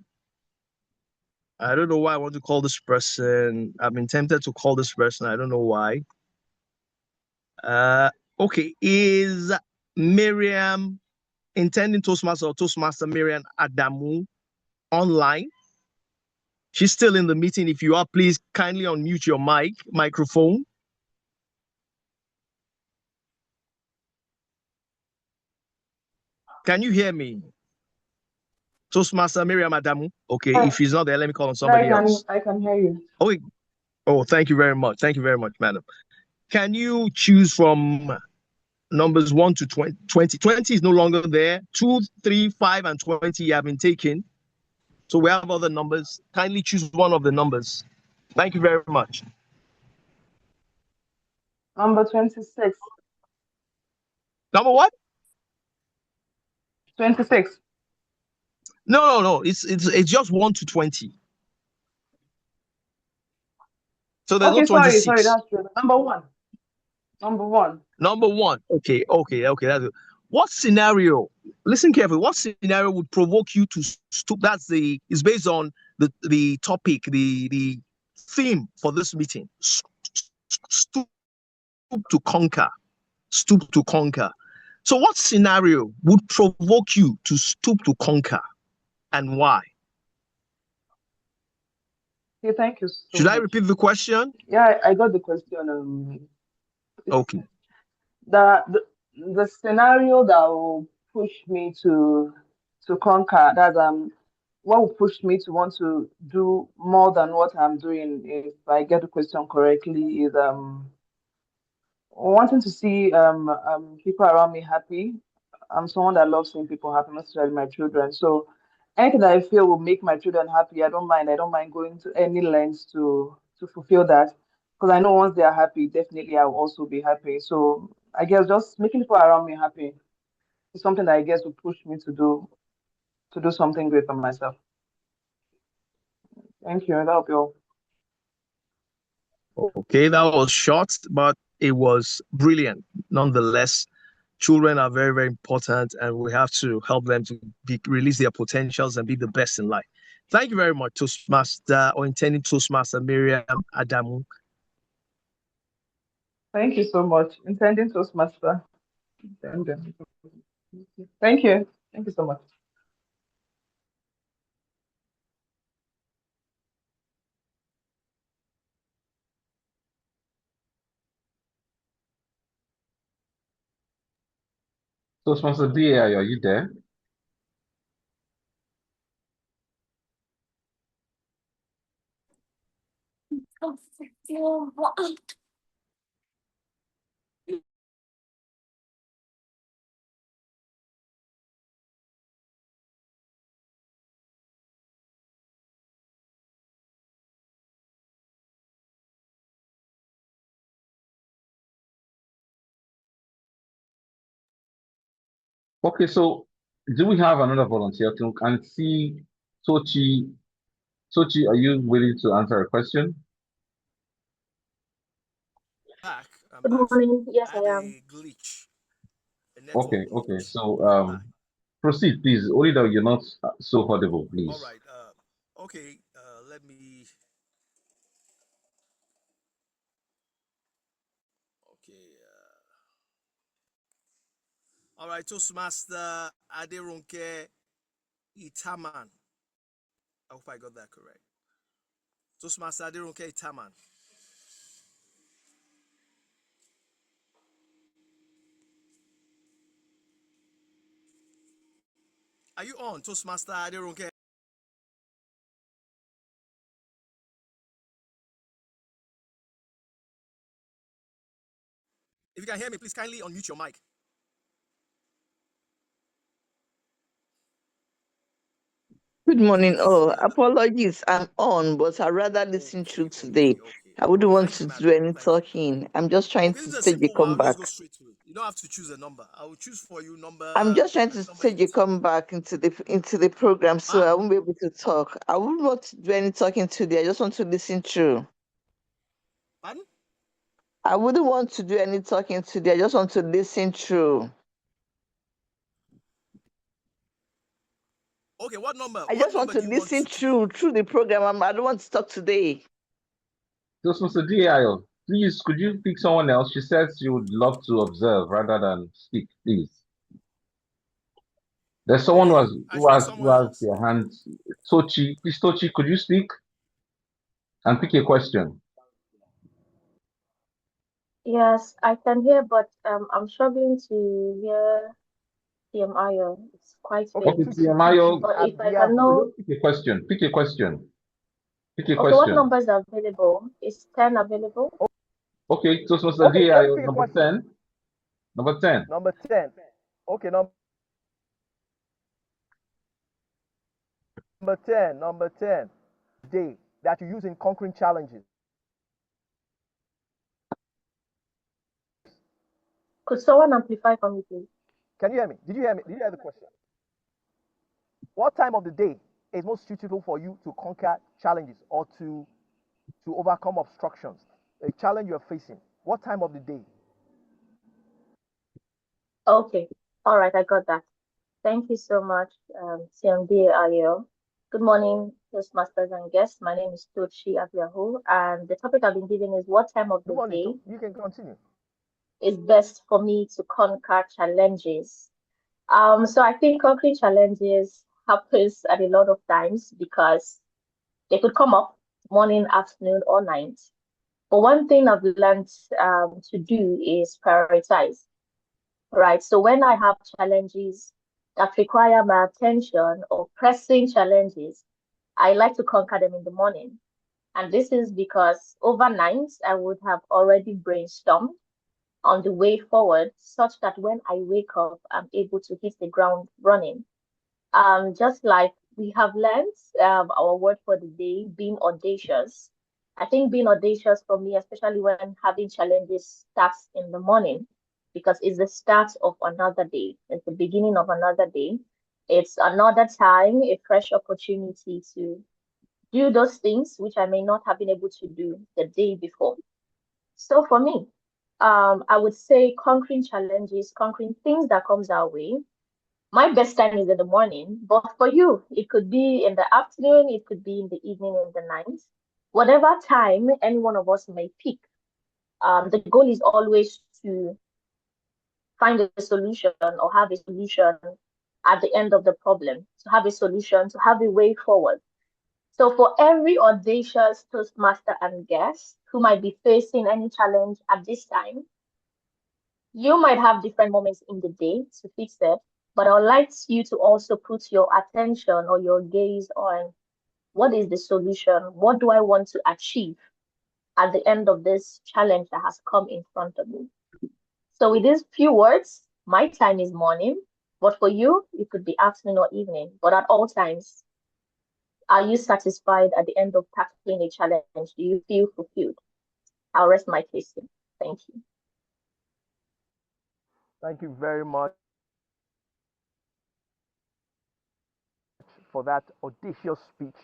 Speaker 9: I don't know why I want to call this person. I've been tempted to call this person. I don't know why. Okay, is Miriam, intending Toastmaster or Toastmaster Miriam Adamu, online? She's still in the meeting. If you are, please kindly unmute your microphone. Can you hear me? Toastmaster Miriam Adamu. Okay, if she's not there, let me call on somebody else.
Speaker 8: I can hear you.
Speaker 9: Oh, thank you very much. Thank you very much, madam. Can you choose from numbers 1 to 20? 20 is no longer there. 2, 3, 5, and 20 have been taken. So we have other numbers. Kindly choose one of the numbers. Thank you very much.
Speaker 8: Number 26.
Speaker 9: Number what?
Speaker 8: 26.
Speaker 9: No. It's just 1 to 20. So there's no
Speaker 8: Okay, sorry,
Speaker 9: 26.
Speaker 8: that's true. Number 1.
Speaker 9: Number 1. Okay. That's it. What scenario? Listen carefully. What scenario would provoke you to stoop? It's based on the topic, the theme for this meeting. Stoop to conquer. Stoop to conquer. So what scenario would provoke you to stoop to conquer, and why?
Speaker 8: Okay, thank you so
Speaker 9: Should I
Speaker 8: much.
Speaker 9: repeat the question?
Speaker 8: Yeah, I got the question.
Speaker 9: Okay.
Speaker 8: The scenario that will push me to conquer, that what will push me to want to do more than what I'm doing, if I get the question correctly, is wanting to see people around me happy, I'm someone that loves seeing people happy, not necessarily my children. So anything that I feel will make my children happy, I don't mind. I don't mind going to any lengths to fulfill that. Because I know once they are happy, definitely I will also be happy. So I guess just making people around me happy is something that I guess will push me to do something great for myself. Thank you. That'll be all.
Speaker 9: Okay, that was short, but it was brilliant. Nonetheless, children are very, very important, and we have to help them to release their potentials and be the best in life. Thank you very much, Toastmaster or intending Toastmaster Miriam Adamu.
Speaker 8: Thank you so much. Intending Toastmaster. Thank you. Thank you so much.
Speaker 4: Toastmaster DA, are you there? Okay, so do we have another volunteer to and see Sochi? Sochi, are you willing to answer a question?
Speaker 9: I'm
Speaker 5: Good
Speaker 9: back.
Speaker 5: morning. Yes,
Speaker 9: I
Speaker 5: I
Speaker 9: had
Speaker 5: am.
Speaker 9: a glitch, a network
Speaker 4: Okay.
Speaker 9: glitch,
Speaker 4: So
Speaker 9: but I'm back.
Speaker 4: proceed, please. Only though you're not so audible,
Speaker 9: All
Speaker 4: please.
Speaker 9: right. Okay. Let me. Okay. All right. Toastmaster Aderonke Itaman. I hope I got that correct. Toastmaster Aderonke Itaman. Are you on, Toastmaster Aderonke? If you can hear me, please kindly unmute your mic.
Speaker 14: Good
Speaker 9: Okay,
Speaker 14: morning.
Speaker 9: let's.
Speaker 14: Oh, apologies. I'm on, but I'd rather listen through today.
Speaker 9: Okay.
Speaker 14: I wouldn't want
Speaker 9: Thank you,
Speaker 14: to
Speaker 9: madam.
Speaker 14: do any
Speaker 9: Thank you.
Speaker 14: talking. I'm just trying
Speaker 9: Okay,
Speaker 14: to
Speaker 9: this is a
Speaker 14: stage a
Speaker 9: simple one. Let's go
Speaker 14: comeback.
Speaker 9: straight to it. You don't have to choose a number. I will choose for you
Speaker 14: I'm just trying
Speaker 9: the
Speaker 14: to
Speaker 9: number you
Speaker 14: stage a
Speaker 9: want to.
Speaker 14: comeback into the program, so
Speaker 9: Ah,
Speaker 14: I won't be able to talk. I wouldn't want to do any talking today. I just want to listen through.
Speaker 9: pardon?
Speaker 14: I wouldn't want to do any talking today. I just want to listen through.
Speaker 9: Okay, what number?
Speaker 14: I
Speaker 9: What
Speaker 14: just want
Speaker 9: number
Speaker 14: to
Speaker 9: do you want
Speaker 14: listen
Speaker 9: to choose?
Speaker 14: through the program. I don't want to talk today.
Speaker 4: Toastmaster DA, please, could you pick someone else? She says she would love to observe rather than speak, please. There's someone
Speaker 9: Okay, I should pick
Speaker 4: who
Speaker 9: someone
Speaker 4: has
Speaker 9: else.
Speaker 4: their hands. Tochi, please, Tochi, could you speak and pick a question?
Speaker 5: Yes, I can hear, but I'm struggling to hear TMIO. It's quite
Speaker 15: Okay,
Speaker 5: faint.
Speaker 4: Okay,
Speaker 15: Tucci,
Speaker 4: TMIO,
Speaker 5: But if I can
Speaker 15: Abiahu.
Speaker 5: know,
Speaker 4: pick a question. Pick a question. Pick a
Speaker 5: okay, what
Speaker 4: question.
Speaker 5: numbers are available? Is 10 available?
Speaker 4: Okay, Toastmaster
Speaker 15: Okay, let me
Speaker 4: DA,
Speaker 15: pick a
Speaker 4: number
Speaker 15: question.
Speaker 4: 10. Number 10.
Speaker 15: Number 10. Okay, number 10. Number 10. Day that you use in conquering challenges.
Speaker 5: Could someone amplify for me, please?
Speaker 15: Can you hear me? Did you hear me? Did you hear the question? What time of the day is most suitable for you to conquer challenges or to overcome obstructions? A challenge you're facing. What time of the day?
Speaker 5: Okay. All right, I got that. Thank you so much, CMD Ayo. Good morning, Toastmasters and guests. My name is Tochi Abiyahu, and the topic I've been given is what time of
Speaker 15: Good
Speaker 5: the
Speaker 15: morning.
Speaker 5: day
Speaker 15: You can continue.
Speaker 5: is best for me to conquer challenges. So I think conquering challenges happens at a lot of times because they could come up morning, afternoon, or night. But one thing I've learned to do is prioritize, right? So when I have challenges that require my attention or pressing challenges, I like to conquer them in the morning. And this is because overnight I would have already brainstormed
Speaker 16: on the way forward, such that when I wake up, I'm able to hit the ground running. Just like we have learned our word for the day, being audacious. I think being audacious for me, especially when having challenges, starts in the morning because it's the start of another day. It's the beginning of another day. It's another time, a fresh opportunity to do those things which I may not have been able to do the day before. So for me, I would say conquering challenges, conquering things that comes our way. My best time is in the morning, but for you, it could be in the afternoon, it could be in the evening, in the night. Whatever time any one of us may pick, the goal is always to find a solution or have a solution at the end of the problem, to have a solution, to have a way forward. So for every audacious Toastmaster and guest who might be facing any challenge at this time, you might have different moments in the day to fix it, but I would like you to also put your attention or your gaze on what is the solution? What do I want to achieve at the end of this challenge that has come in front of me? So with these few words, my time is morning, but for you, it could be afternoon or evening. But at all times, are you satisfied at the end of tackling a challenge? Do you feel fulfilled? I'll rest my case here. Thank you.
Speaker 15: Thank you very much for that audacious speech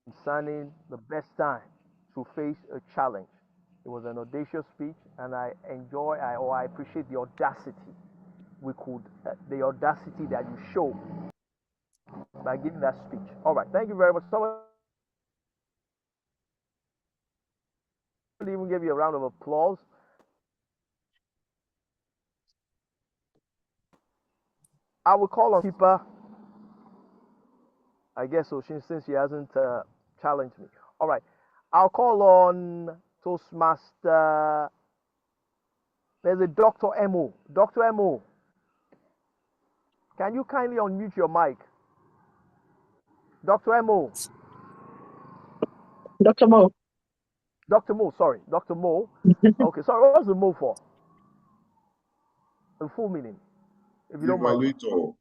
Speaker 15: concerning the best time to face a challenge. It was an audacious speech, and I appreciate the audacity the audacity that you show by giving that speech. All right, thank you very much. Someone even give you a round of applause. I will call on keeper. I guess so, since she hasn't challenged me. All right, I'll call on Toastmaster. There's a Dr. Mo. Dr. Mo, can you kindly unmute your mic? Dr. Mo.
Speaker 10: Dr. Mo.
Speaker 15: Dr. Mo, sorry. Dr. Mo. Okay, sorry, what's the Mo for? The full meaning, if you don't mind.
Speaker 2: Evaluator.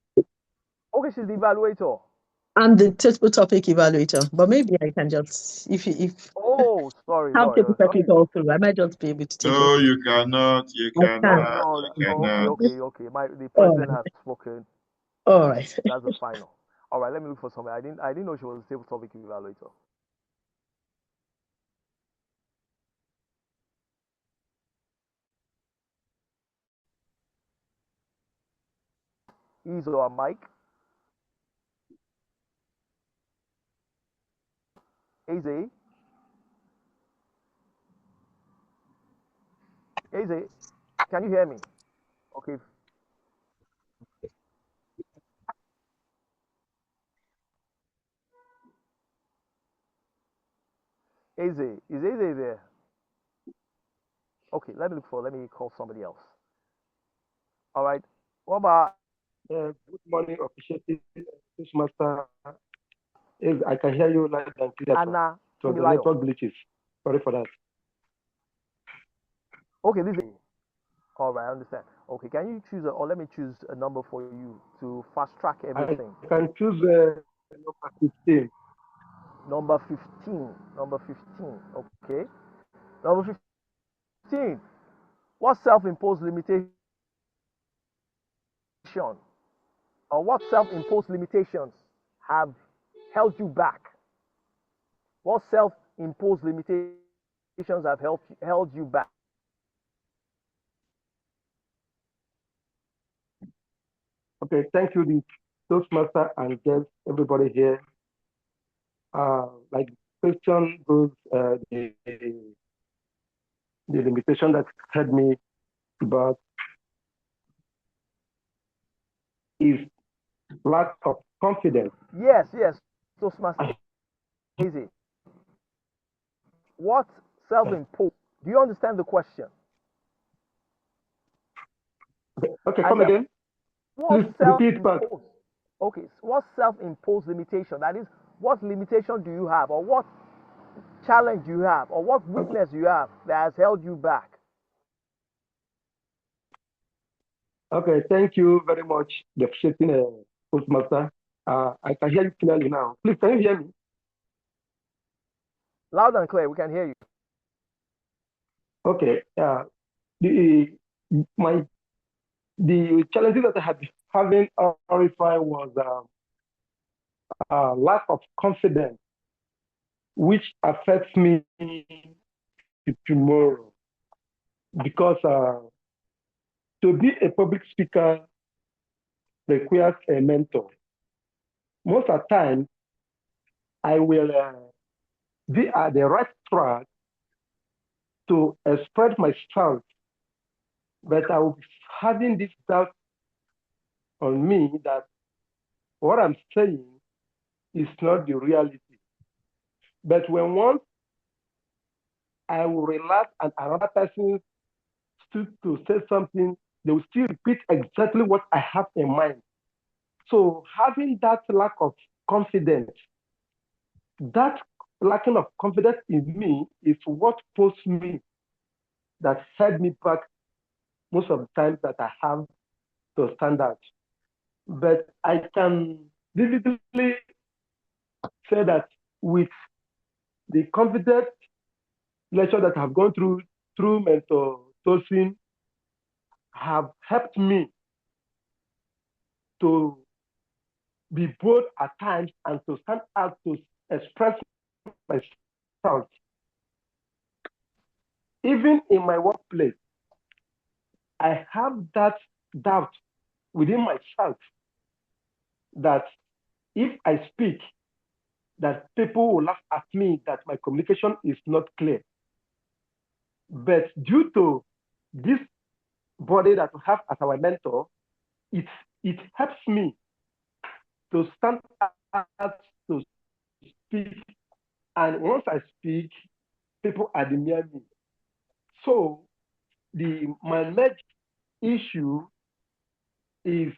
Speaker 15: Okay, she's the evaluator.
Speaker 10: I'm the table topic evaluator, but maybe I can just, if
Speaker 15: Oh, sorry.
Speaker 10: how table topic
Speaker 15: Okay.
Speaker 10: all through, I might just be able to take
Speaker 2: No,
Speaker 10: it.
Speaker 2: you cannot. You
Speaker 10: I can.
Speaker 2: cannot.
Speaker 15: Oh,
Speaker 2: You
Speaker 15: okay,
Speaker 2: cannot.
Speaker 15: okay. The
Speaker 10: All
Speaker 15: president
Speaker 10: right.
Speaker 15: has spoken.
Speaker 10: All right.
Speaker 15: That's the final. All right, let me look for somebody. I didn't know she was a table topic evaluator. Is or Mike? Eze? Eze, can you hear me? Okay. Eze, is Eze there? Okay, let me call somebody else. All right. What about
Speaker 17: Good morning, officiating Toastmaster. Yes, I can hear you loud and clear.
Speaker 15: Anna
Speaker 17: So the
Speaker 15: Timilayo?
Speaker 17: network glitches. Sorry for that.
Speaker 15: Okay, this is all right, I understand. Okay, can you choose or let me choose a number for you to fast track everything?
Speaker 17: I can choose number 15.
Speaker 15: Number 15. Number 15. Okay. Number 15. What self-imposed limitation or what self-imposed limitations have held you back? What self-imposed limitations have held you back?
Speaker 17: Okay, thank you, the Toastmaster and guests, everybody here. Like question goes, the limitation that had me about is lack of confidence.
Speaker 15: Yes. Toastmaster. Easy. What self-imposed? Do you understand the question?
Speaker 17: Okay, come again. Please repeat back.
Speaker 15: Okay, so what self-imposed limitation? That is, what limitation do you have, or what challenge you have, or what weakness you have that has held you back?
Speaker 17: Okay, thank you very much, the officiating Toastmaster. I can hear you clearly now. Please, can you hear me?
Speaker 15: Loud and clear, we can hear you.
Speaker 17: Okay. The challenges that I have been having RFI was lack of confidence, which affects me tomorrow because to be a public speaker requires a mentor. Most of the time, I will be at the right track to express myself, but I will be having this doubt on me that what I'm saying is not the reality. But when once I will relax and another person to say something, they will still repeat exactly what I have in mind. So having that lack of confidence, that lacking of confidence in me is what pushes me, that held me back most of the times that I have to stand out. But I can vividly say that with the confident lecture that I've gone through mentor sourcing have helped me to be bold at times and to stand out to express myself. Even in my workplace, I have that doubt within myself that if I speak, that people will laugh at me that my communication is not clear. But due to this body that we have as our mentor, it helps me to stand out to speak. And once I speak, people admire me. So my major issue is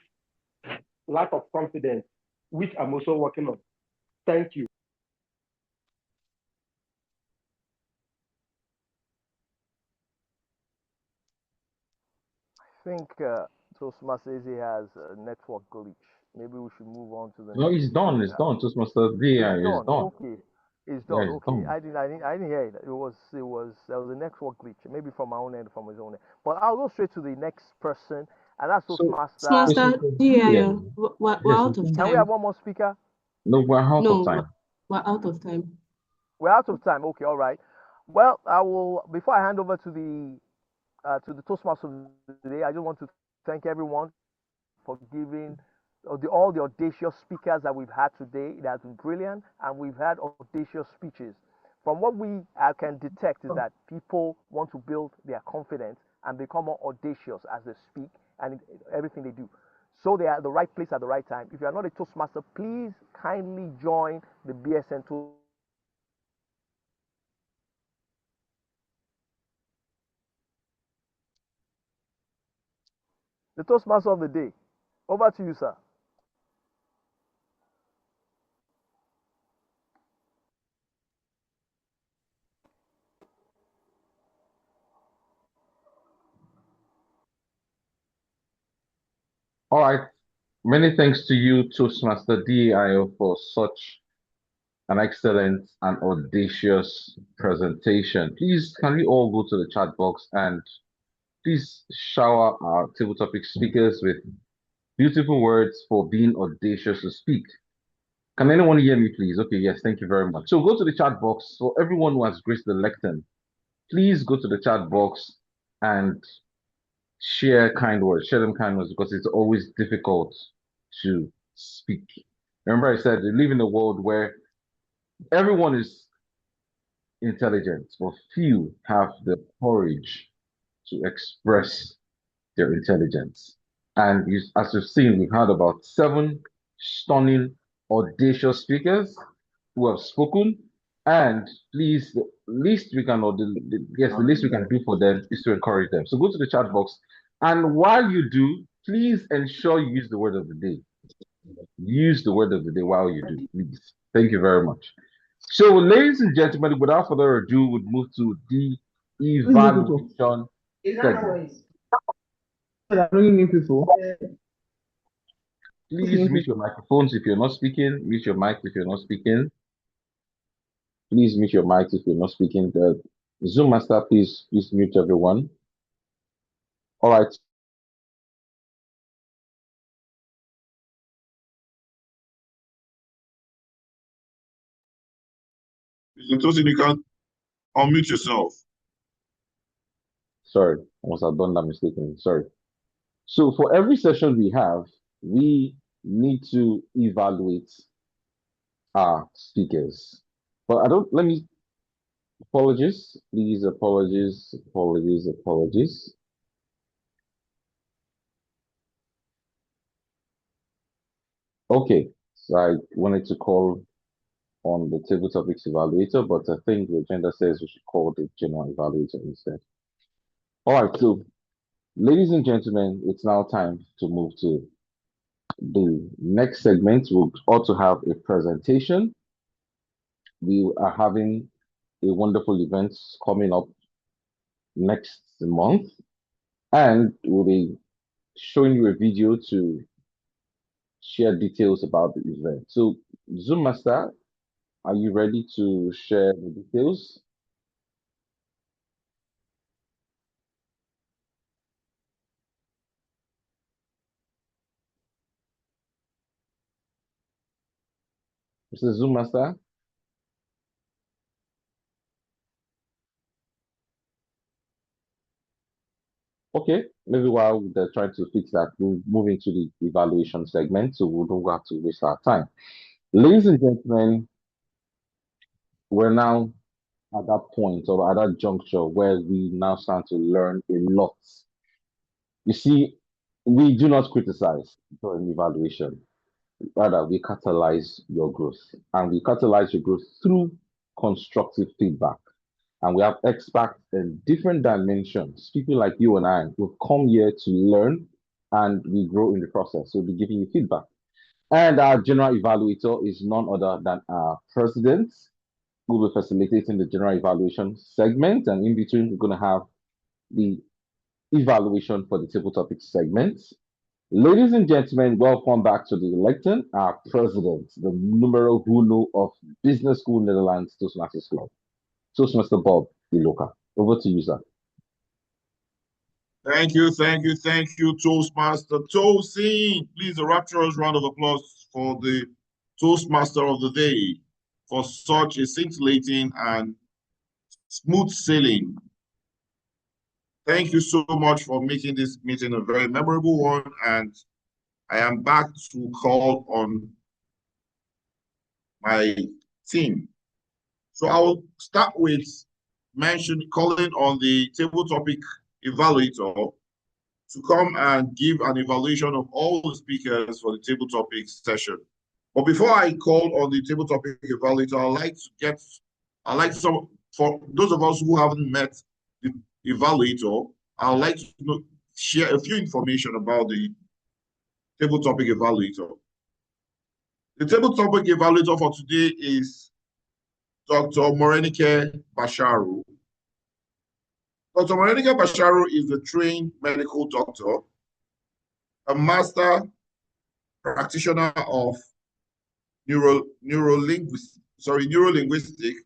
Speaker 17: lack of confidence, which I'm also working on. Thank you.
Speaker 15: I think Toastmasters has a network glitch. Maybe we should move on to the
Speaker 4: No,
Speaker 15: next
Speaker 4: it's
Speaker 15: speaker
Speaker 4: done.
Speaker 15: we
Speaker 4: It's
Speaker 15: have.
Speaker 4: done. Toastmaster
Speaker 15: It's
Speaker 4: DI is
Speaker 15: done.
Speaker 4: done.
Speaker 15: Okay, it's
Speaker 4: Yeah,
Speaker 15: done.
Speaker 4: it's
Speaker 15: Okay,
Speaker 4: done.
Speaker 15: I didn't hear it. There was a network glitch, maybe from my own end, from his own end. But I'll go straight to the next person, and that's
Speaker 4: So,
Speaker 15: Toastmaster.
Speaker 5: Master,
Speaker 4: Toastmaster
Speaker 5: yeah,
Speaker 4: DI.
Speaker 5: we're
Speaker 4: Yes, we
Speaker 5: out of
Speaker 4: can.
Speaker 15: Can we have
Speaker 5: time.
Speaker 15: one more speaker?
Speaker 4: No, we're out of
Speaker 5: No,
Speaker 4: time.
Speaker 5: we're out of time.
Speaker 15: We're out of time. Okay, all right. Well, I will. Before I hand over to the Toastmasters of the day, I just want to thank everyone for giving all the audacious speakers that we've had today. It has been brilliant, and we've had audacious speeches. From what I can detect is that people want to build their confidence and become more audacious as they speak and everything they do. So they are at the right place at the right time. If you are not a Toastmaster, please kindly join the Bsn Toastmasters. The Toastmaster of the day. Over to you, sir.
Speaker 4: All right. Many thanks to you, Toastmaster DIO, for such an excellent and audacious presentation. Please, can we all go to the chat box and please shower our table topic speakers with beautiful words for being audacious to speak. Can anyone hear me, please? Okay, yes, thank you very much. So go to the chat box. For everyone who has graced the lectern, please go to the chat box and share kind words. Share them kind words because it's always difficult to speak. Remember, I said we live in a world where everyone is intelligent, but few have the courage to express their intelligence. And as you've seen, we've had about 7 stunning, audacious speakers who have spoken. And please, the least we can, or yes, the least we can do for them is to encourage them. So go to the chat box. And while you do, please ensure you use the word of the day. Use the word of the day while you do, please. Thank you very much. So, ladies and gentlemen, without further ado, we'll move to the evaluation segment. bringing in people. Please mute your microphones if you're not speaking. Mute your mic if you're not speaking. Please mute your mic if you're not speaking. The Zoom master, please mute everyone. All right.
Speaker 2: Bsn Toastmasters, you can unmute yourself.
Speaker 4: Sorry, I must have done that mistakenly. Sorry. So for every session we have, we need to evaluate our speakers. But let me, apologies, please, apologies. Okay, so I wanted to call on the table topics evaluator, but I think the agenda says we should call the general evaluator instead. All right, so ladies and gentlemen, it's now time to move to the next segment. We'll also have a presentation. We are having a wonderful event coming up next month, and we'll be showing you a video to share details about the event. So, Zoom Master, are you ready to share the details? Mr. Zoom Master? Okay, maybe while they're trying to fix that, we'll move into the evaluation segment so we don't have to waste our time. Ladies and gentlemen, we're now at that point or at that juncture where we now start to learn a lot. You see, we do not criticize during evaluation. Rather, we catalyze your growth. And we catalyze your growth through constructive feedback. And we have experts in different dimensions, people like you and I, who come here to learn and we grow in the process. So we'll be giving you feedback. And our general evaluator is none other than our president, who will be facilitating the general evaluation segment. And in between, we're going to have the evaluation for the table topics segment. Ladies and gentlemen, welcome back to the lectern, our president, the numero uno of Business School Netherlands Toastmasters Club, Toastmaster Bob Iloka. Over to you, sir.
Speaker 2: Thank you, Toastmaster Tosin. Please, a rapturous round of applause for the Toastmaster of the day for such a scintillating and smooth sailing. Thank you so much for making this meeting a very memorable one, and I am back to call on my team. So I will start with calling on the table topic evaluator to come and give an evaluation of all the speakers for the table topic session. But before I call on the table topic evaluator, for those of us who haven't met the evaluator, I'd like to share a few information about the table topic evaluator. The table topic evaluator for today is Dr. Morenike Basharu. Dr. Morenike Basharu is a trained medical doctor, a master practitioner of neurolinguistic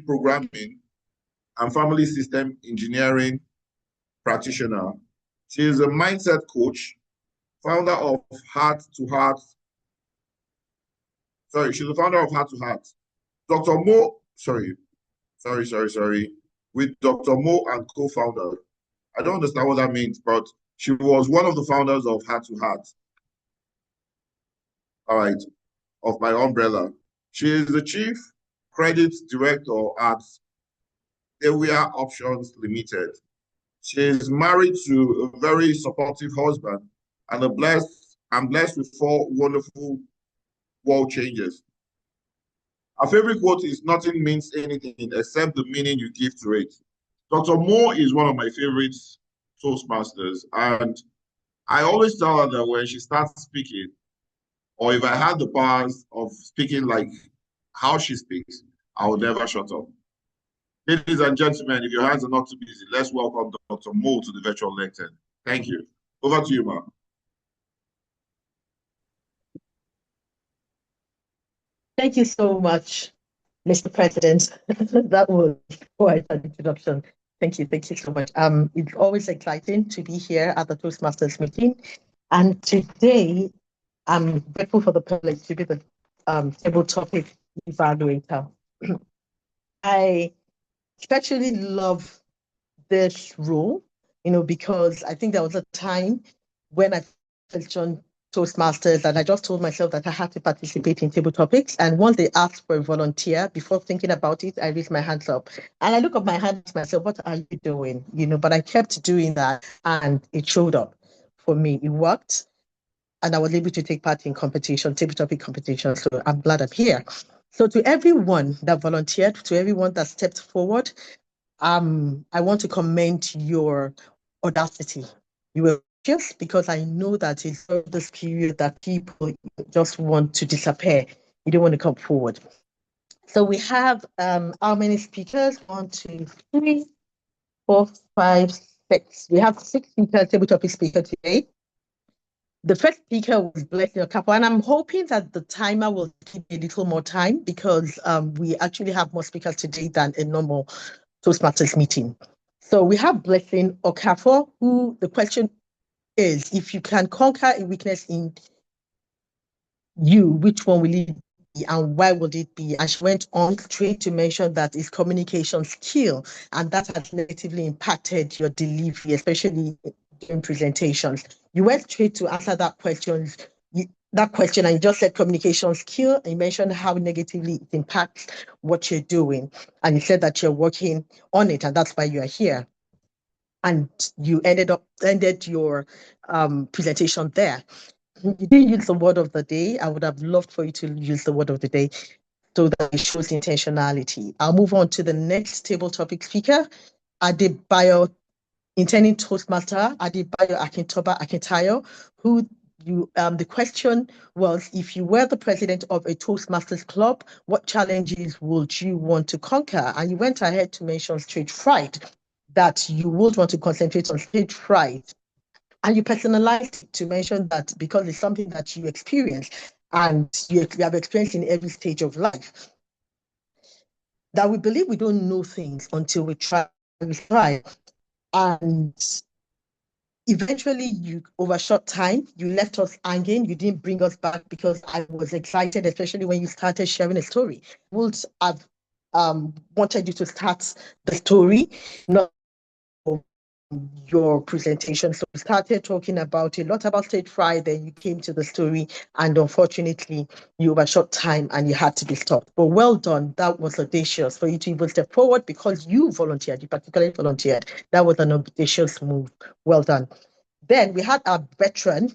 Speaker 2: programming and family system engineering practitioner. She is a mindset coach, founder of Heart to Heart. She's the founder of Heart to Heart. Dr. Mo, with Dr. Mo and co-founder. I don't understand what that means, but she was one of the founders of Heart to Heart. All right, of my umbrella. She is the chief credit director at Dewia Options Limited. She is married to a very supportive husband and I'm blessed with 4 wonderful world changers. Our favorite quote is nothing means anything except the meaning you give to it. Dr. Moore is one of my favorite Toastmasters, and I always tell her that when she starts speaking, or if I had the powers of speaking like how she speaks, I would never shut up. Ladies and gentlemen, if your hands are not too busy, let's welcome Dr. Mo to the virtual lectern. Thank you. Over to you, ma'am.
Speaker 18: Thank you so much, Mr. President. That was quite an introduction. Thank you so much. It's always exciting to be here at the Toastmasters meeting. And today, I'm grateful for the privilege to be the table topic evaluator. I especially love this role, because I think there was a time when I first joined Toastmasters and I just told myself that I had to participate in table topics. And once they asked for a volunteer, before thinking about it, I raised my hands up. And I look at my hands myself, what are you doing? But I kept doing that and it showed up for me. It worked. And I was able to take part in competition, table topic competition. So I'm glad I'm here. So to everyone that volunteered, to everyone that stepped forward, I want to commend your audacity. You were just because I know that it's this period that people just want to disappear. You don't want to come forward. So we have how many speakers? 1, 2, 3, 4, 5, 6. We have 6 speakers, table topic speaker today. The first speaker was Bsn Toastmasters, and I'm hoping that the timer will give me a little more time because we actually have more speakers today than a normal Toastmasters meeting. So we have Bsn Toastmasters, who the question is, if you can conquer a weakness in you, which one will it be and why would it be? And she went on straight to mention that it's communication skill, and that has negatively impacted your delivery, especially in presentations. You went straight to answer that question. And you just said communication skill, and you mentioned how negatively it impacts what you're doing. And you said that you're working on it, and that's why you're here. And you ended your presentation there. You didn't use the word of the day. I would have loved for you to use the word of the day so that it shows intentionality. I'll move on to the next table topic speaker, Adebayo, intending Toastmaster, Adebayo Akintayo, who the question was, if you were the president of a Toastmasters club, what challenges would you want to conquer? And you went ahead to mention stage fright, that you would want to concentrate on stage fright. And you personalized it to mention that because it's something that you experience and you have experienced in every stage of life. That we believe we don't know things until we try. And eventually, you overshot time. You left us hanging. You didn't bring us back because I was excited, especially when you started sharing a story. Would have wanted you to start the story, not your presentation. So we started talking about a lot about stage fright, then you came to the story, and unfortunately you overshot time and you had to be stopped. But well done. That was audacious for you to even step forward because you volunteered, you particularly volunteered. That was an audacious move. Well done. Then we had our veteran,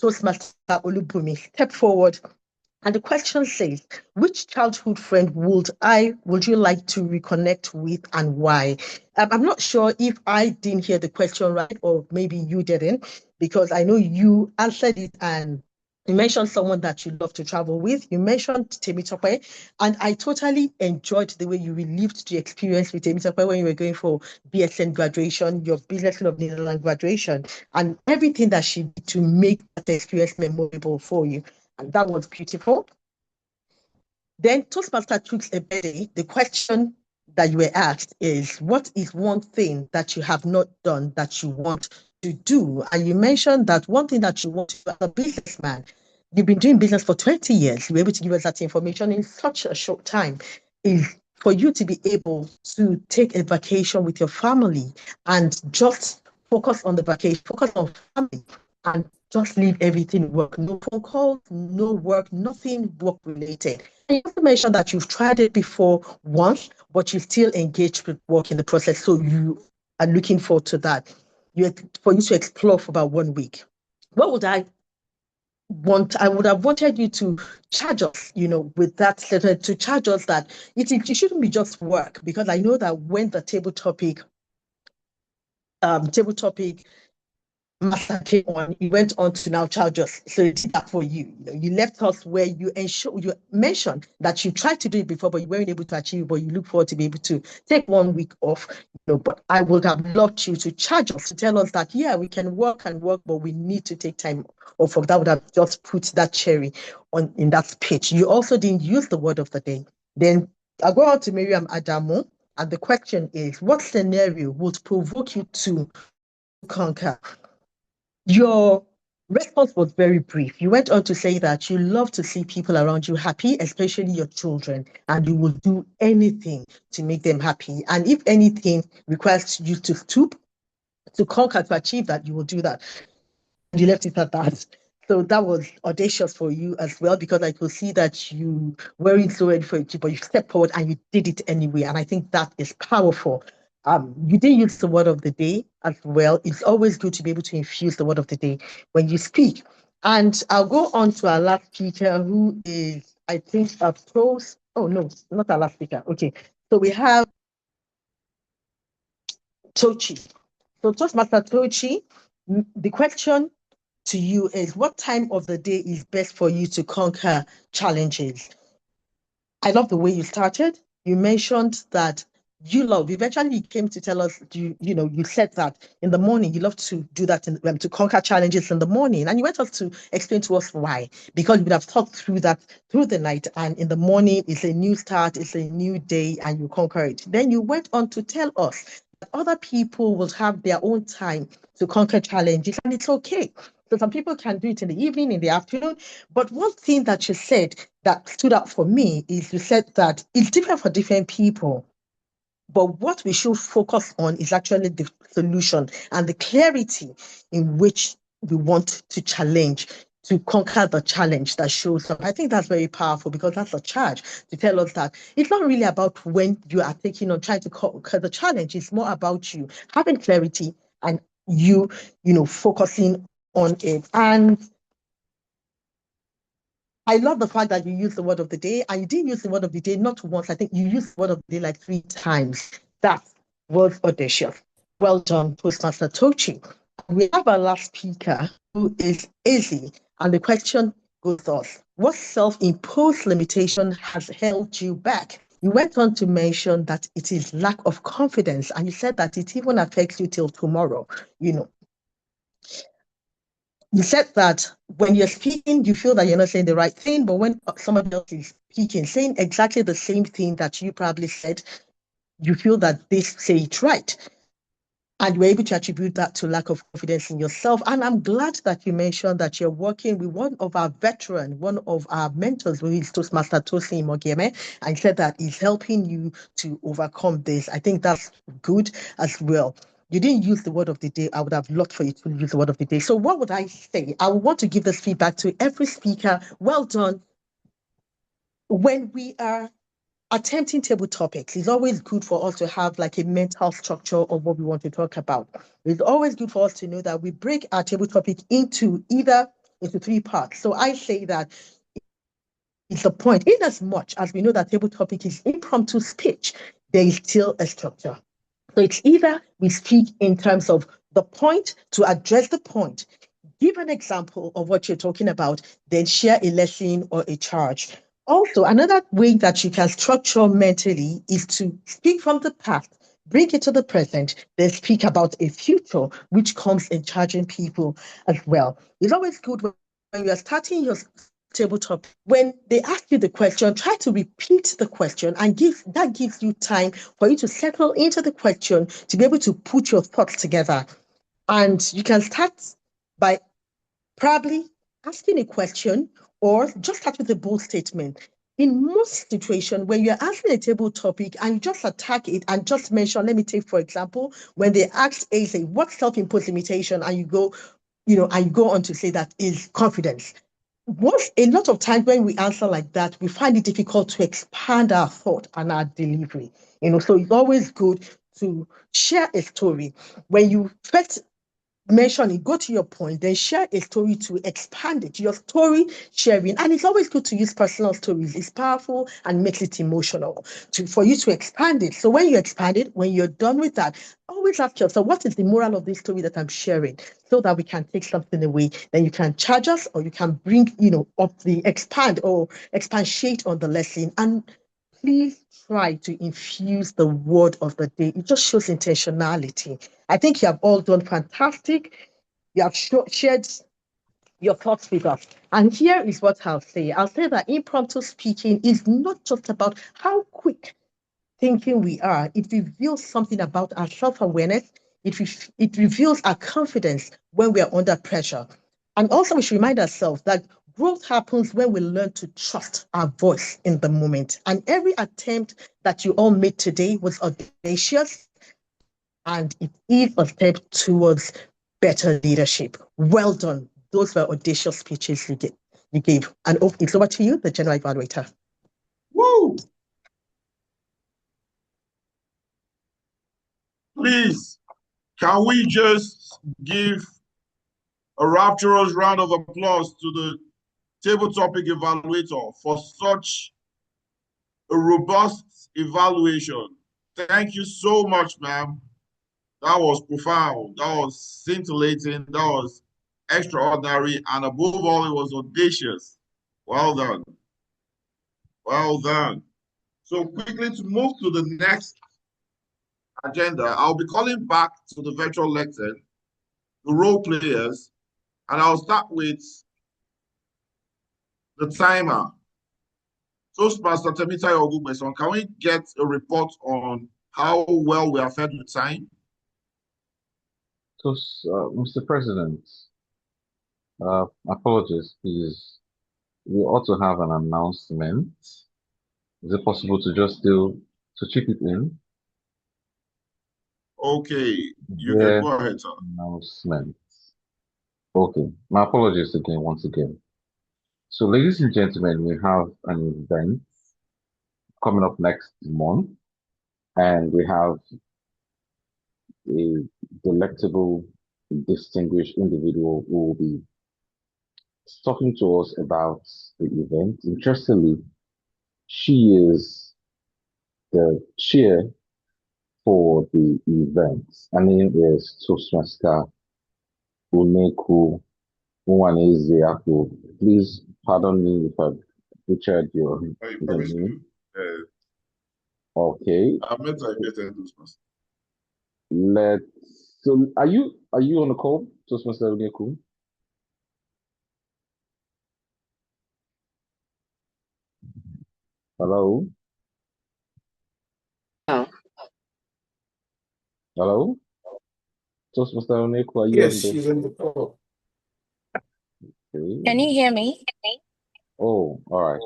Speaker 18: Toastmaster Olubumi, step forward. And the question says, which childhood friend would you like to reconnect with and why? I'm not sure if I didn't hear the question right, or maybe you didn't, because I know you answered it and you mentioned someone that you love to travel with. You mentioned Temitope, and I totally enjoyed the way you relived the experience with Temitope when you were going for BSN graduation, your Business School of Netherlands graduation, and everything that she did to make that experience memorable for you. And that was beautiful. Then Toastmaster Chooks Ebede, the question that you were asked is, what is one thing that you have not done that you want to do? And you mentioned that one thing that you want to do as a businessman, you've been doing business for 20 years, you're able to give us that information in such a short time, is for you to be able to take a vacation with your family and just focus on the vacation, focus on family, and just leave everything work. No phone calls, no work, nothing work related. And you also mentioned that you've tried it before once, but you still engaged with work in the process. So you are looking forward to that. For you to explore for about 1 week. What would I would have wanted you to charge us, with that, to charge us that it shouldn't be just work, because I know that when the table topic Master came on, he went on to now charge us. So he did that for you. You left us where you mentioned that you tried to do it before, but you weren't able to achieve it, but you look forward to be able to take 1 week off. But I would have loved you to charge us, to tell us that, yeah, we can work, but we need to take time off. That would have just put that cherry on in that speech. You also didn't use the word of the day. Then I'll go on to Miriam Adamo. And the question is, what scenario would provoke you to conquer? Your response was very brief. You went on to say that you love to see people around you happy, especially your children, and you will do anything to make them happy. And if anything requires you to stoop, to conquer, to achieve that, you will do that. And you left it at that. So that was audacious for you as well, because I could see that you weren't so ready for it, but you stepped forward and you did it anyway. And I think that is powerful. You did use the word of the day as well. It's always good to be able to infuse the word of the day when you speak. And I'll go on to our last speaker, who is, I think, a pros. Oh, no, not our last speaker. Okay. So we have Tochi. So Toastmaster Tochi, the question to you is, what time of the day is best for you to conquer challenges? I love the way you started. You mentioned that eventually you came to tell us, you said that in the morning, you love to do that, to conquer challenges in the morning. And you went on to explain to us why, because you would have thought through that through the night, and in the morning, it's a new start, it's a new day, and you conquer it. Then you went on to tell us that other people will have their own time to conquer challenges, and it's okay. So some people can do it in the evening, in the afternoon. But one thing that you said that stood out for me is you said that it's different for different people. But what we should focus on is actually the solution and the clarity in which we want to challenge, to conquer the challenge that shows up. I think that's very powerful, because that's a charge to tell us that it's not really about when you are taking on trying to conquer the challenge. It's more about you having clarity and you focusing on it. And I love the fact that you used the word of the day, and you didn't use the word of the day not once. I think you used the word of the day like 3 times. That was audacious. Well done, Toastmaster Tochi. We have our last speaker, who is Izzy, and the question goes thus: what self-imposed limitation has held you back? You went on to mention that it is lack of confidence, and you said that it even affects you till tomorrow. You said that when you're speaking, you feel that you're not saying the right thing, but when somebody else is speaking, saying exactly the same thing that you probably said, you feel that they say it right. And you're able to attribute that to lack of confidence in yourself. And I'm glad that you mentioned that you're working with one of our veterans, one of our mentors, who is Toastmaster Tosin Mogeme, and said that he's helping you to overcome this. I think that's good as well. You didn't use the word of the day. I would have loved for you to use the word of the day. So what would I say? I would want to give this feedback to every speaker. Well done. When we are attempting table topics, it's always good for us to have like a mental structure of what we want to talk about. It's always good for us to know that we break our table topic into 3 parts. So I say that it's the point, in as much as we know that table topic is impromptu speech, there is still a structure. So it's either we speak in terms of the point to address the point, give an example of what you're talking about, then share a lesson or a charge. Also, another way that you can structure mentally is to speak from the past, bring it to the present, then speak about a future, which comes in charging people as well. It's always good when you are starting your tabletop, when they ask you the question, try to repeat the question, and that gives you time for you to settle into the question, to be able to put your thoughts together. And you can start by probably asking a question, or just start with a bold statement. In most situations, when you're answering a table topic and you just attack it and just mention, let me take, for example, when they ask say, what self-imposed limitation, and you go on to say that is confidence. A lot of times when we answer like that, we find it difficult to expand our thought and our delivery. So it's always good to share a story. When you first mention it, go to your point, then share a story to expand it. Your story sharing, and it's always good to use personal stories. It's powerful and makes it emotional for you to expand it. So when you expand it, when you're done with that, always ask yourself, what is the moral of this story that I'm sharing, so that we can take something away. Then you can charge us, or you can bring, up the expand or expatiate on the lesson. And please try to infuse the word of the day. It just shows intentionality. I think you have all done fantastic. You have shared your thoughts with us. And here is what I'll say. I'll say that impromptu speaking is not just about how quick thinking we are. It reveals something about our self-awareness. It reveals our confidence when we are under pressure. And also we should remind ourselves that growth happens when we learn to trust our voice in the moment. And every attempt that you all made today was audacious, and it is a step towards better leadership. Well done. Those were audacious speeches you gave. And it's over to you, the general evaluator.
Speaker 2: Woo! Please, can we just give a rapturous round of applause to the table topic evaluator for such a robust evaluation? Thank you so much, ma'am. That was profound. That was scintillating. That was extraordinary. And above all, it was audacious. Well done. Well done. So quickly to move to the next agenda, I'll be calling back to the virtual lecture, the role players, and I'll start with the timer. Toastmaster Temitayo Ogugbeson, can we get a report on how well we are fed with time?
Speaker 4: So, Mr. President, apologies, please. We ought to have an announcement. Is it possible to just to chip it in?
Speaker 2: Okay, you can go ahead, sir.
Speaker 4: Announcement. Okay, my apologies again, once again. So, ladies and gentlemen, we have an event coming up next month, and we have a delectable, distinguished individual who will be talking to us about the event. Interestingly, she is the chair for the event. Her name is Toastmaster Uneku Nwaneziaku. Please pardon me if I butchered your name. Okay. So are you on the call, Toastmaster Uneku? Hello? Hello? Toastmaster Uneku, are you
Speaker 19: Yes, she's on the call.
Speaker 4: Okay.
Speaker 20: Can you hear me?
Speaker 4: Oh, all right.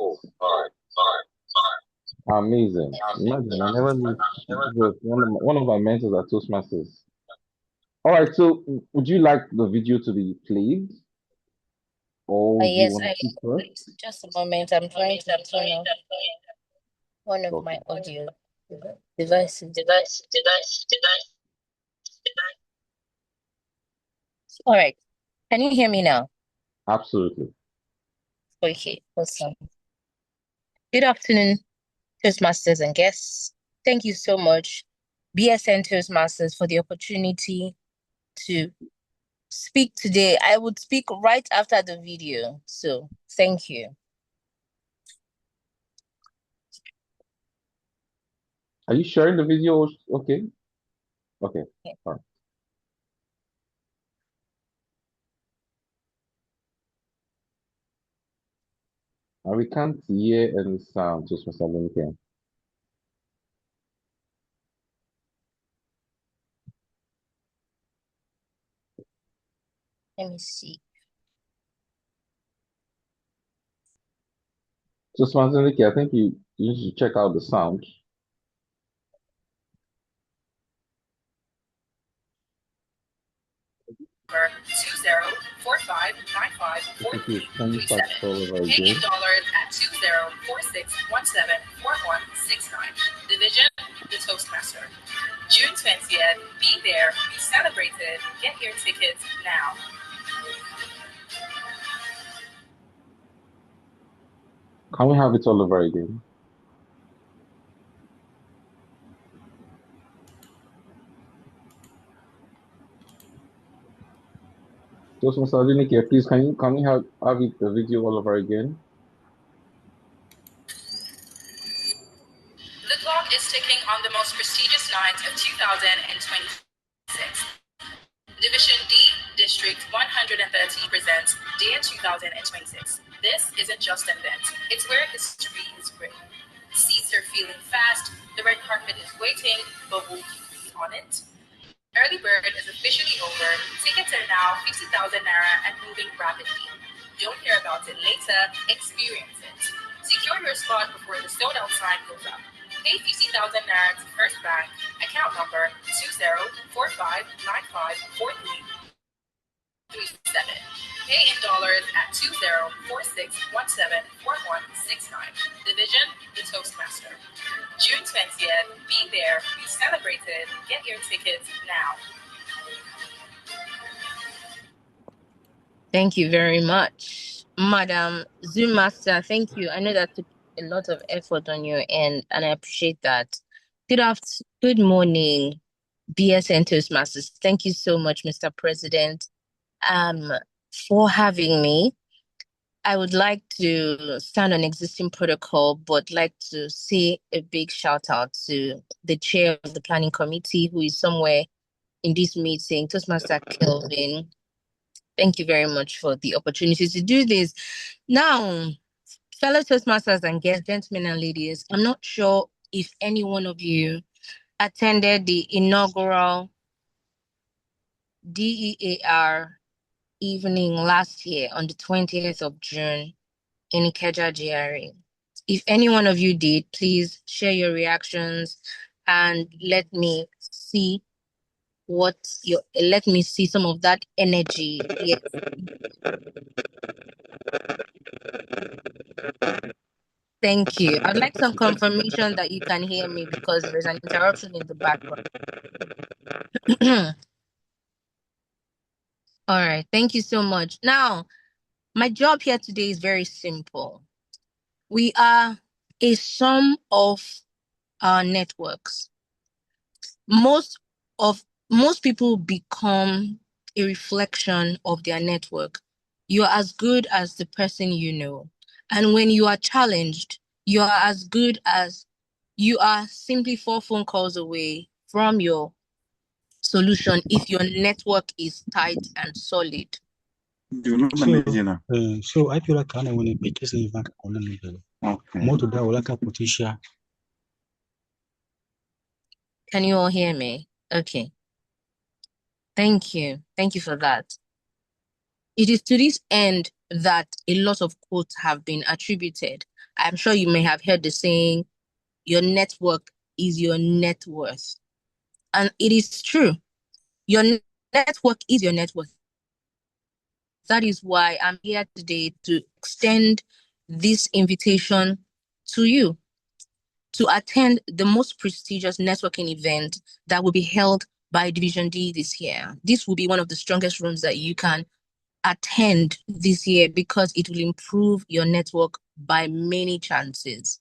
Speaker 4: Amazing. Imagine, I never knew she was one of my mentors at Toastmasters. All right, so would you like the video to be played? Or do you
Speaker 20: Yes,
Speaker 4: want to speak first?
Speaker 20: just a moment. I'm trying to turn off one of my audio devices. All right. Can you hear me now?
Speaker 4: Absolutely.
Speaker 20: Okay, awesome. Good afternoon, Toastmasters and guests. Thank you so much, Bsn Toastmasters, for the opportunity to speak today. I would speak right after the video, so thank you.
Speaker 4: Are you sharing the video? Okay. Okay.
Speaker 20: Yeah.
Speaker 4: All right. And we can't hear any sound, just Mr. Lincoln.
Speaker 20: Let me see.
Speaker 4: Just Mr. Lincoln, I think you should check out the sound.
Speaker 21: Number 2045954437. Canadian dollars at 2046174169. Division, the Toastmaster.
Speaker 20: June 20th, be there, be celebrated, get your tickets now.
Speaker 21: Can we have it all over again? Just Mr. Adenike, please, can we have it the video all over again?
Speaker 20: The clock is ticking on the most prestigious night of 2026. Division D, District 130 presents Dear 2026. This isn't just an event, it's where history is written. Seats are feeling fast, the red carpet is waiting, but will you be on it? Early bird is officially over. Tickets are now 50,000 naira and moving rapidly. Don't hear about it later, experience it. Secure your spot before the sold out sign goes up. Pay 50,000 naira to First Bank, account number 2045954337. Pay in dollars at 2046174169. Division, the Toastmaster. June 20th, be there, be celebrated, get your tickets now. Thank you very much, Madam Zoom Master. Thank you. I know that took a lot of effort on your end, and I appreciate that. Good morning, Bsn Toastmasters. Thank you so much, Mr. President, for having me. I would like to stand on existing protocol, but like to say a big shout out to the chair of the planning committee, who is somewhere in this meeting, Toastmaster Kelvin. Thank you very much for the opportunity to do this. Now, fellow Toastmasters and guests, gentlemen and ladies, I'm not sure if any one of you attended the inaugural DEAR evening last year on the 20th of June in Ikeja GRA. If any one of you did, please share your reactions and let me see some of that energy. Yes. Thank you. I'd like some confirmation that you can hear me because there's an interruption in the background. All right. Thank you so much. Now, my job here today is very simple. We are a sum of our networks. Most people become a reflection of their network. You are as good as the person you know. And when you are challenged, you are as good as you are simply 4 phone calls away from your solution if your network is tight and solid.
Speaker 19: So I feel like I want to be just even on a level. More to that, like a potential.
Speaker 20: Can you all hear me? Okay. Thank you. Thank you for that. It is to this end that a lot of quotes have been attributed. I'm sure you may have heard the saying, your network is your net worth. And it is true. Your network is your net worth. That is why I'm here today to extend this invitation to you to attend the most prestigious networking event that will be held by Division D this year. This will be one of the strongest rooms that you can attend this year because it will improve your network by many chances.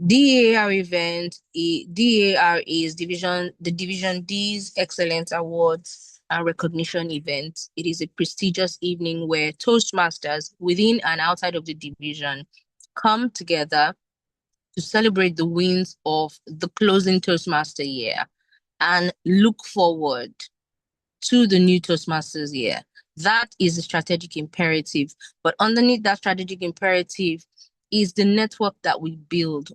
Speaker 20: DAR event, DAR is the Division D's Excellence Awards and Recognition event. It is a prestigious evening where Toastmasters within and outside of the division come together to celebrate the wins of the closing Toastmaster year and look forward to the new Toastmasters year. That is a strategic imperative. But underneath that strategic imperative is the network that we build.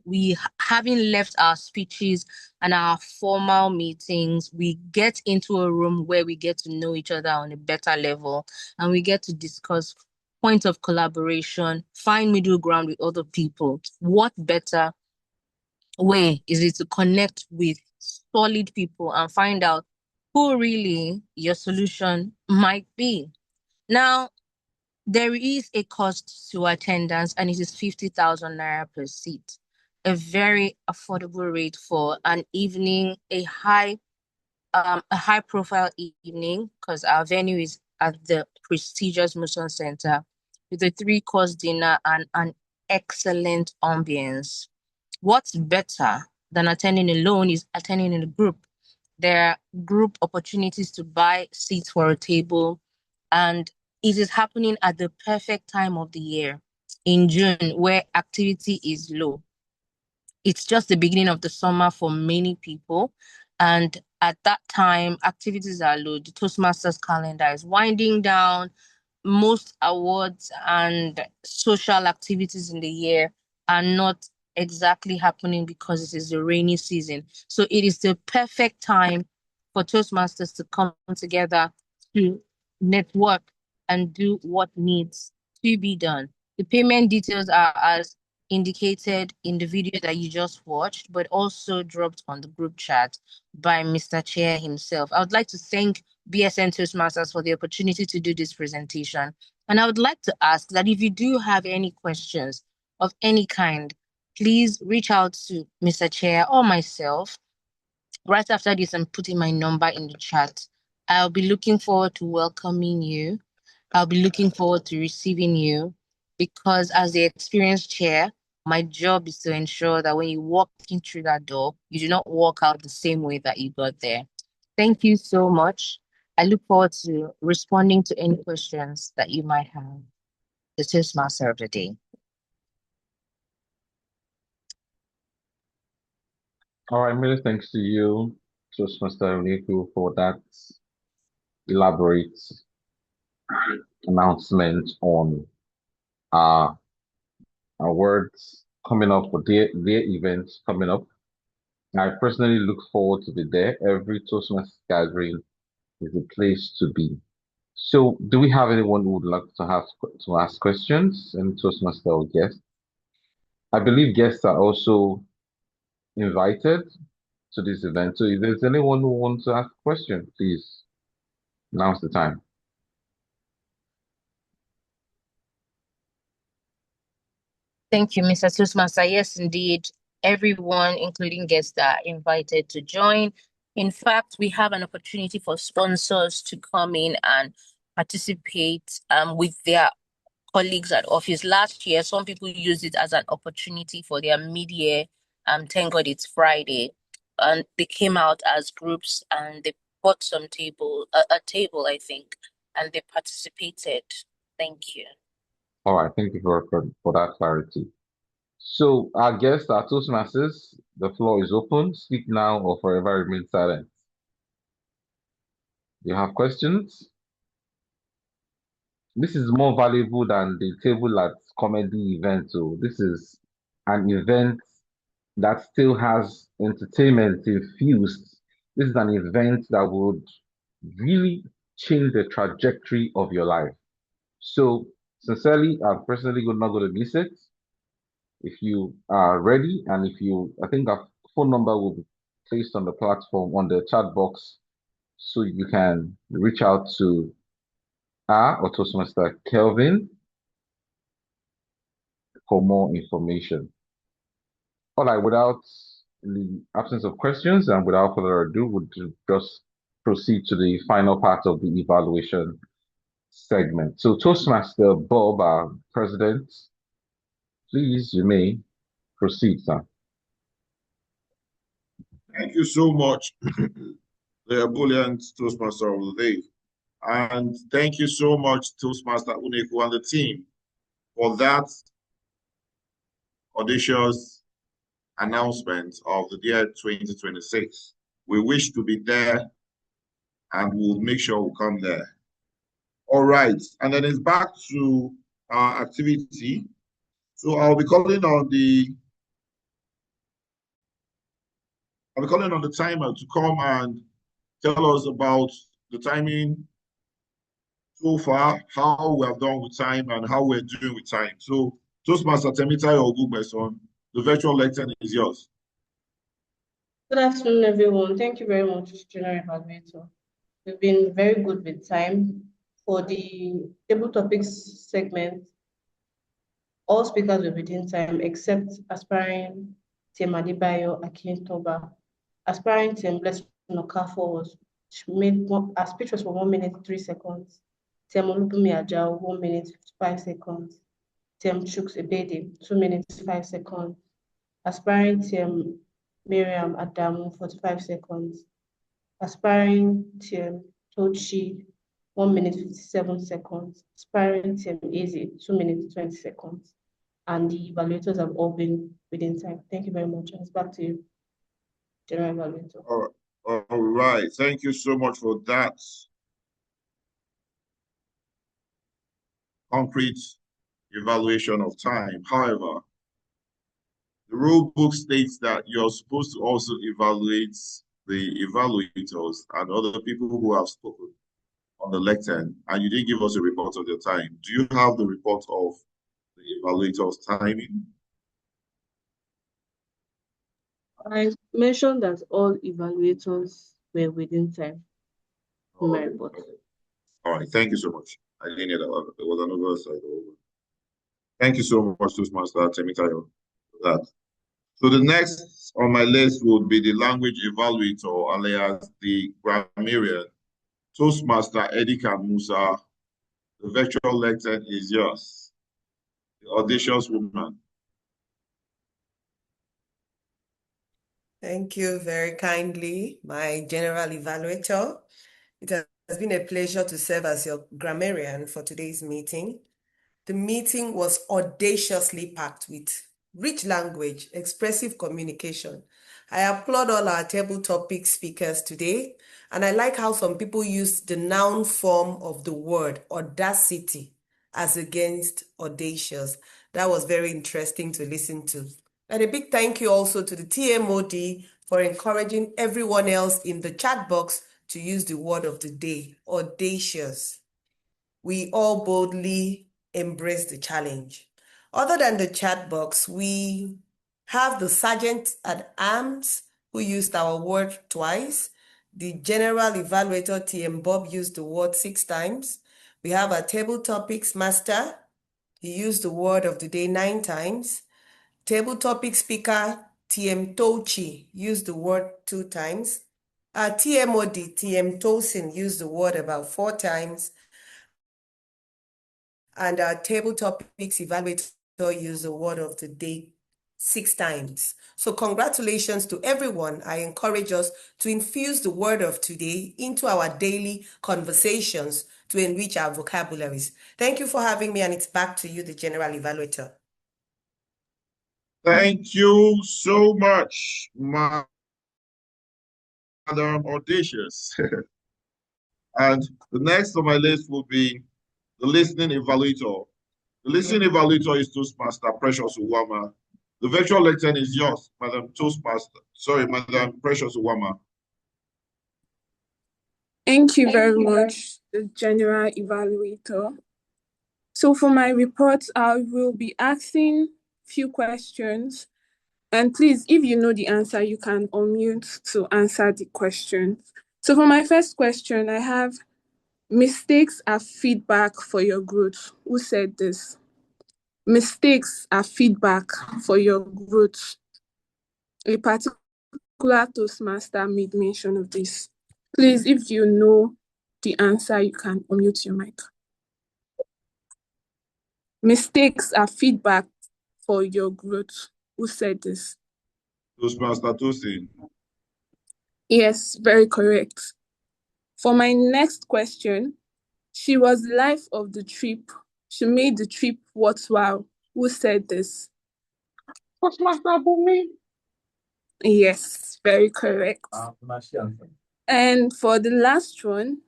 Speaker 20: Having left our speeches and our formal meetings, we get into a room where we get to know each other on a better level and we get to discuss points of collaboration, find middle ground with other people. What better way is it to connect with solid people and find out who really your solution might be? Now, there is a cost to attendance and it is 50,000 naira per seat. A very affordable rate for an evening, a high a high-profile evening because our venue is at the prestigious Muson Center with a three-course dinner and an excellent ambience. What's better than attending alone is attending in a group. There are group opportunities to buy seats for a table, and it is happening at the perfect time of the year in June where activity is low. It's just the beginning of the summer for many people. And at that time, activities are low. The Toastmasters calendar is winding down. Most awards and social activities in the year are not exactly happening because it is the rainy season. So it is the perfect time for Toastmasters to come together to network and do what needs to be done. The payment details are as indicated in the video that you just watched, but also dropped on the group chat by Mr. Chair himself. I would like to thank BSN Toastmasters for the opportunity to do this presentation. And I would like to ask that if you do have any questions of any kind, please reach out to Mr. Chair or myself. Right after this, I'm putting my number in the chat. I'll be looking forward to welcoming you. I'll be looking forward to receiving you because as the experienced chair, my job is to ensure that when you walk in through that door, you do not walk out the same way that you got there. Thank you so much. I look forward to responding to any questions that you might have. The Toastmaster of the day.
Speaker 4: All right, many thanks to you, Toastmaster Oniku, for that elaborate announcement on uh, awards coming up for their events coming up. I personally look forward to be there. Every Toastmasters gathering is a place to be. So, do we have anyone who would like to ask questions? Any Toastmaster or guest? I believe guests are also invited to this event. So, if there's anyone who wants to ask a question, please, now's the time.
Speaker 20: Thank you, Mr. Toastmaster. Yes, indeed. Everyone, including guests, are invited to join. In fact, we have an opportunity for sponsors to come in and participate with their colleagues at office. Last year, some people used it as an opportunity for their mid-year. Thank God it's Friday. And they came out as groups and they bought some a table, I think, and they participated. Thank you.
Speaker 4: All right, thank you for that clarity. So, our guests, our Toastmasters, the floor is open. Speak now or forever remain silent. You have questions? This is more valuable than the table at comedy event. So, this is an event that still has entertainment infused. This is an event that would really change the trajectory of your life. So, sincerely, I'm personally not going to miss it. If you are ready, and I think our phone number will be placed on the platform on the chat box, so you can reach out to our Toastmaster Kelvin for more information. All right, without the absence of questions and without further ado, we'll just proceed to the final part of the evaluation segment. So, Toastmaster Bob, our president, please, you may proceed, sir.
Speaker 2: Thank you so much, the brilliant Toastmaster of the day. And thank you so much, Toastmaster Uneku and the team, for that audacious announcement of the year 2026. We wish to be there and we'll make sure we come there. All right, and then it's back to our activity. So I'll be calling on the timer to come and tell us about the timing so far, how we have done with time, and how we're doing with time. So, Toastmaster Temitayo Ogugbeson, the virtual lecture is yours.
Speaker 5: Good afternoon, everyone. Thank you very much, General Evaluator. We've been very good with time. For the table topics segment, all speakers will be within time except aspiring Team Adebayo Akintoba. Aspiring Team Blessing Okafor was her speech was for 1 minute, 3 seconds. Tem Olubumi Ajao, 1 minute, 55 seconds. Tem Chuks Ebede, 2 minutes, 5 seconds. Aspiring Tem Miriam Adamu, 45 seconds. Aspiring Tem Tochi, 1 minute, 57 seconds. Aspiring Tem Easy, 2 minutes, 20 seconds. And the evaluators have all been within time. Thank you very much. And it's back to you, General Evaluator.
Speaker 2: All right. Thank you so much for that concrete evaluation of time. However, the rule book states that you're supposed to also evaluate the evaluators and other people who have spoken on the lectern, and you didn't give us a report of your time. Do you have the report of the evaluator's timing?
Speaker 5: I mentioned that all evaluators were within time in my report.
Speaker 2: Okay. All right, thank you so much. I didn't hear that. There was an oversight. Thank you so much, Toastmaster Temitayo, for that. So the next on my list would be the language evaluator, alias the grammarian, Toastmaster Edika Musa. The virtual lectern is yours. The audacious woman.
Speaker 6: Thank you very kindly, my general evaluator. It has been a pleasure to serve as your grammarian for today's meeting. The meeting was audaciously packed with rich language, expressive communication. I applaud all our table topic speakers today, and I like how some people used the noun form of the word audacity as against audacious. That was very interesting to listen to. And a big thank you also to the TMOD for encouraging everyone else in the chat box to use the word of the day, audacious. We all boldly embrace the challenge. Other than the chat box, we have the Sergeant at Arms who used our word twice. The General Evaluator TM Bob used the word 6 times. We have our Table Topics Master. He used the word of the day 9 times. Table Topic Speaker TM Tochi used the word 2 times. Our TMOD TM Tosin used the word about 4 times. And our table topics evaluator used the word of the day 6 times. So congratulations to everyone. I encourage us to infuse the word of today into our daily conversations to enrich our vocabularies. Thank you for having me, and it's back to you, the general evaluator.
Speaker 2: Thank you so much, Madam Audacious. And the next on my list will be the listening evaluator. The listening evaluator is Toastmaster Precious Uwama. The virtual lectern is yours, Madam Precious Uwama.
Speaker 7: Thank you very much, the general evaluator. So for my report, I will be asking few questions. And please, if you know the answer, you can unmute to answer the question. So for my first question, I have, mistakes are feedback for your growth. Who said this? Mistakes are feedback for your growth. A particular Toastmaster made mention of this. Please, if you know the answer, you can unmute your mic. Mistakes are feedback for your growth. Who said this?
Speaker 2: Toastmaster Tosin.
Speaker 7: Yes, very correct. For my next question, she was the life of the trip. She made the trip worthwhile. Who said this?
Speaker 21: Toastmaster Bumi.
Speaker 7: Yes, very correct. And for the last one,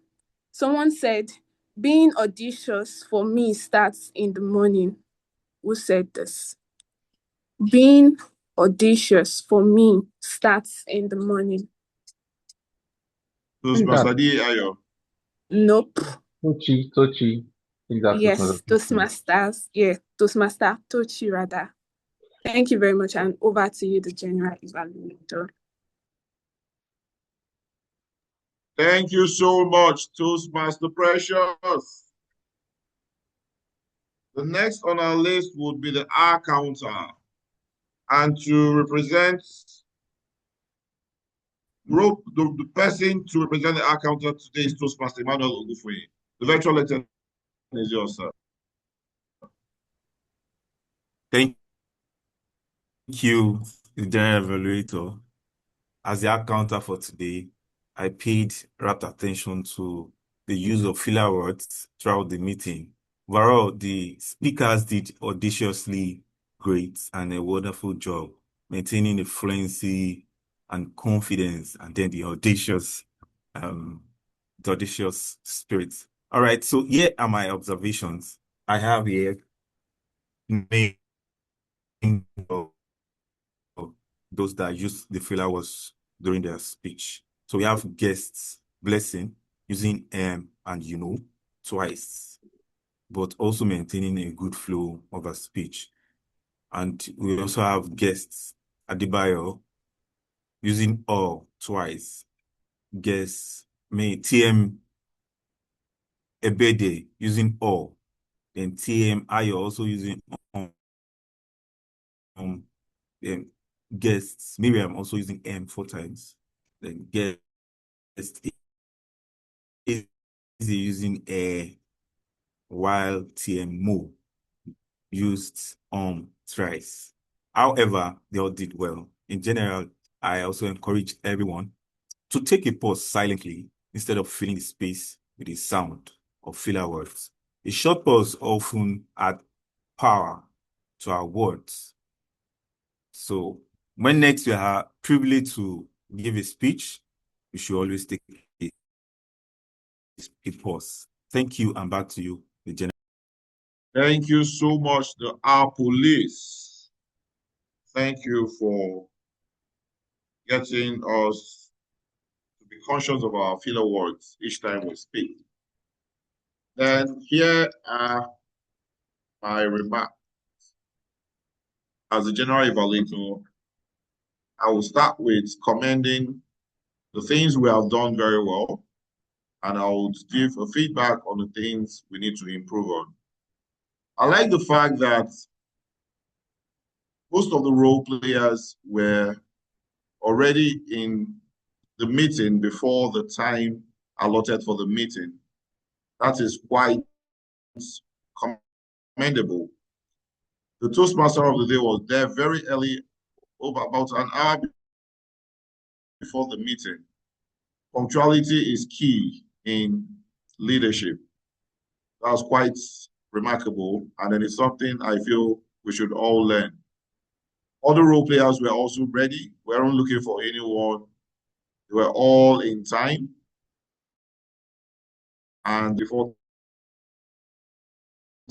Speaker 7: someone said, being audacious for me starts in the morning. Who said this? Being audacious for me starts in the morning.
Speaker 2: Toastmaster Ayo.
Speaker 7: Nope.
Speaker 21: Tochi.
Speaker 7: Yes, Toastmasters. Yeah, Toastmaster Tochi rather. Thank you very much, and over to you, the general evaluator.
Speaker 2: Thank you so much, Toastmaster Precious. The next on our list would be the R counter. And to represent The person to represent the our counter today is Toastmaster Emmanuel Ogufoye. The virtual lecture is yours, sir.
Speaker 1: Thank you, the General Evaluator. As the counter for today, I paid rapt attention to the use of filler words throughout the meeting. Overall, the speakers did audaciously great and a wonderful job maintaining the fluency and confidence, and then the audacious spirit. All right, so here are my observations. I have here names of those that use the filler words during their speech. So we have guests, Blessing, using and you know twice, but also maintaining a good flow of a speech. And we also have guests, Adebayo, using all twice. Guests, TM Ebede using all. Then TM Ayo also using then guests, Miriam also using M 4 times. Then guest is using a, while TM Mo used thrice. However, they all did well. In general, I also encourage everyone to take a pause silently instead of filling the space with a sound or filler words. A short pause often adds power to our words. So when next you are privileged to give a speech, you should always take a pause. Thank you, and back to you, the General.
Speaker 2: Thank you so much, our police. Thank you for getting us to be conscious of our filler words each time we speak. Then here are my remarks. As a general evaluator, I will start with commending the things we have done very well, and I will give a feedback on the things we need to improve on. I like the fact that most of the role players were already in the meeting before the time allotted for the meeting. That is quite commendable. The Toastmaster of the day was there very early, over about an hour before the meeting. Punctuality is key in leadership. That's quite remarkable, and it is something I feel we should all learn. Other role players were also ready. We weren't looking for anyone. They were all in time. And before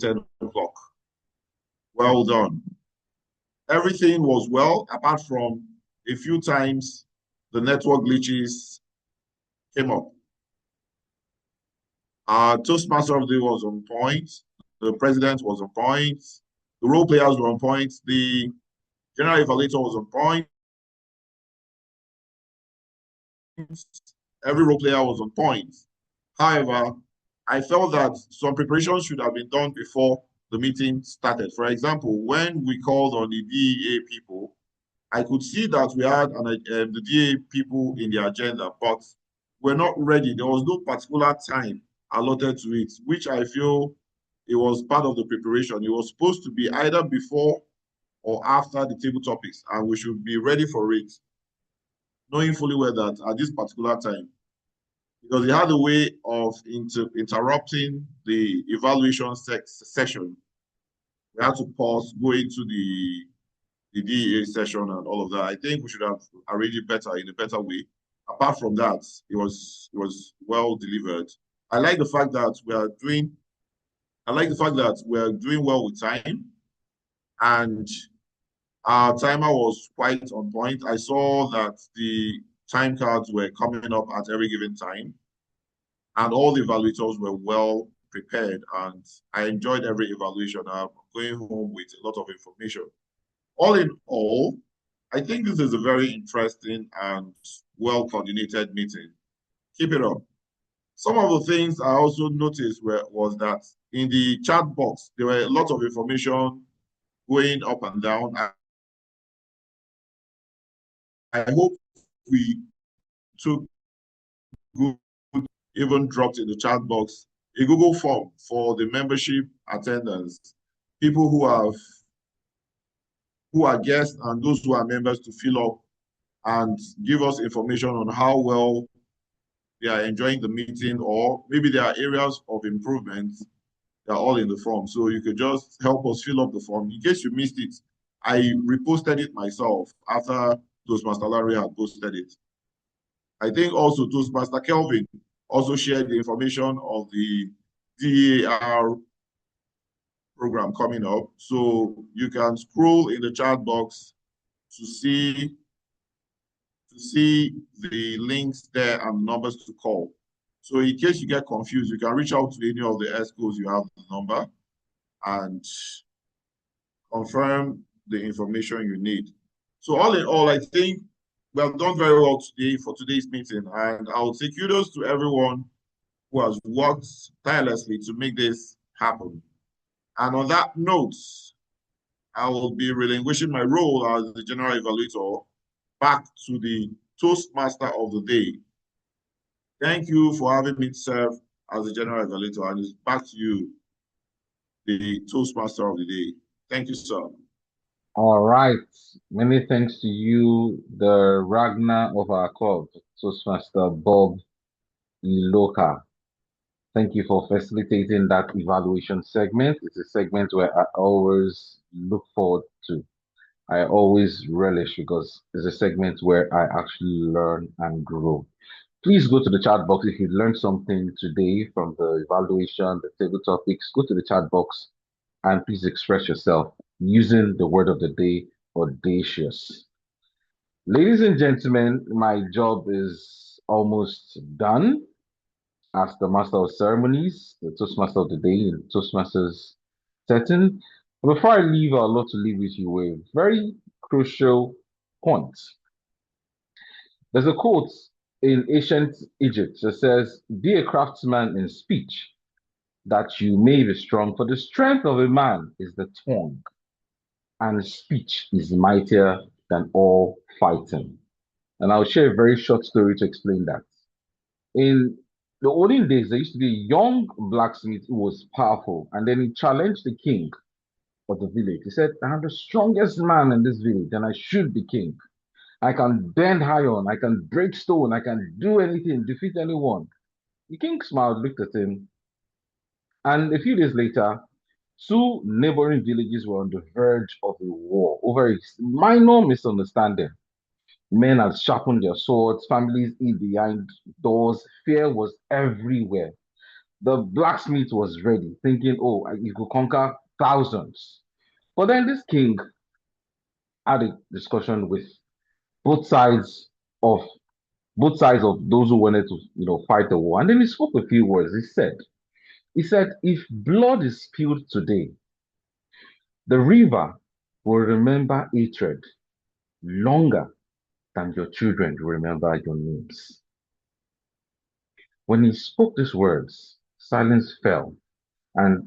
Speaker 2: 10 o'clock. Well done. Everything was well, apart from a few times the network glitches came up. Our Toastmaster of the day was on point. The president was on point. The role players were on point. The general evaluator was on point. Every role player was on point. However, I felt that some preparations should have been done before the meeting started. For example, when we called on the DEA people, I could see that we had the DEA people in the agenda, but we're not ready. There was no particular time allotted to it, which I feel it was part of the preparation. It was supposed to be either before or after the table topics, and we should be ready for it, knowing fully well that at this particular time, because it had a way of interrupting the evaluation session. We had to pause, go into the DEA session and all of that. I think we should have arranged it better in a better way. Apart from that, it was well delivered. I like the fact that we are doing well with time, and our timer was quite on point. I saw that the time cards were coming up at every given time, and all the evaluators were well prepared, and I enjoyed every evaluation. I'm going home with a lot of information. All in all, I think this is a very interesting and well-coordinated meeting. Keep it up. Some of the things I also noticed was that in the chat box, there were a lot of information going up and down. I hope we took good, even dropped in the chat box a Google form for the membership attendants, people who are guests and those who are members to fill up and give us information on how well they are enjoying the meeting, or maybe there are areas of improvement. They're all in the form. So you could just help us fill up the form. In case you missed it, I reposted it myself after Toastmaster Larry had posted it. I think also Toastmaster Kelvin also shared the information of the DAR program coming up. So you can scroll in the chat box to see the links there and numbers to call. So in case you get confused, you can reach out to any of the ESCOs you have the number and confirm the information you need. So all in all, I think we have done very well today for today's meeting, and I would say kudos to everyone who has worked tirelessly to make this happen. And on that note, I will be relinquishing my role as the general evaluator back to the Toastmaster of the day. Thank you for having me serve as the general evaluator, and it's back to you, the Toastmaster of the day. Thank you, sir.
Speaker 4: All right. Many thanks to you, the Ragnar of our club, Toastmaster Bob Iloka. Thank you for facilitating that evaluation segment. It's a segment where I always look forward to. I always relish because it's a segment where I actually learn and grow. Please go to the chat box if you learned something today from the evaluation, the table topics. Go to the chat box and please express yourself using the word of the day, audacious. Ladies and gentlemen, my job is almost done as the master of ceremonies, the Toastmaster of the day in Toastmasters setting. Before I leave, I'd love to leave with you a very crucial point. There's a quote in ancient Egypt that says, "Be a craftsman in speech, that you may be strong, for the strength of a man is the tongue, and speech is mightier than all fighting." And I'll share a very short story to explain that. In the olden days, there used to be a young blacksmith who was powerful, and then he challenged the king of the village. He said, "I'm the strongest man in this village, and I should be king. I can bend iron, I can break stone, I can do anything, defeat anyone." The king smiled, looked at him, and a few days later, two neighboring villages were on the verge of a war over a minor misunderstanding. Men had sharpened their swords, families hid behind doors, fear was everywhere. The blacksmith was ready, thinking, oh, he could conquer thousands. But then this king had a discussion with both sides of those who wanted to, fight the war. And then he spoke a few words. He said, if blood is spilled today, the river will remember hatred longer than your children will remember your names. When he spoke these words, silence fell, and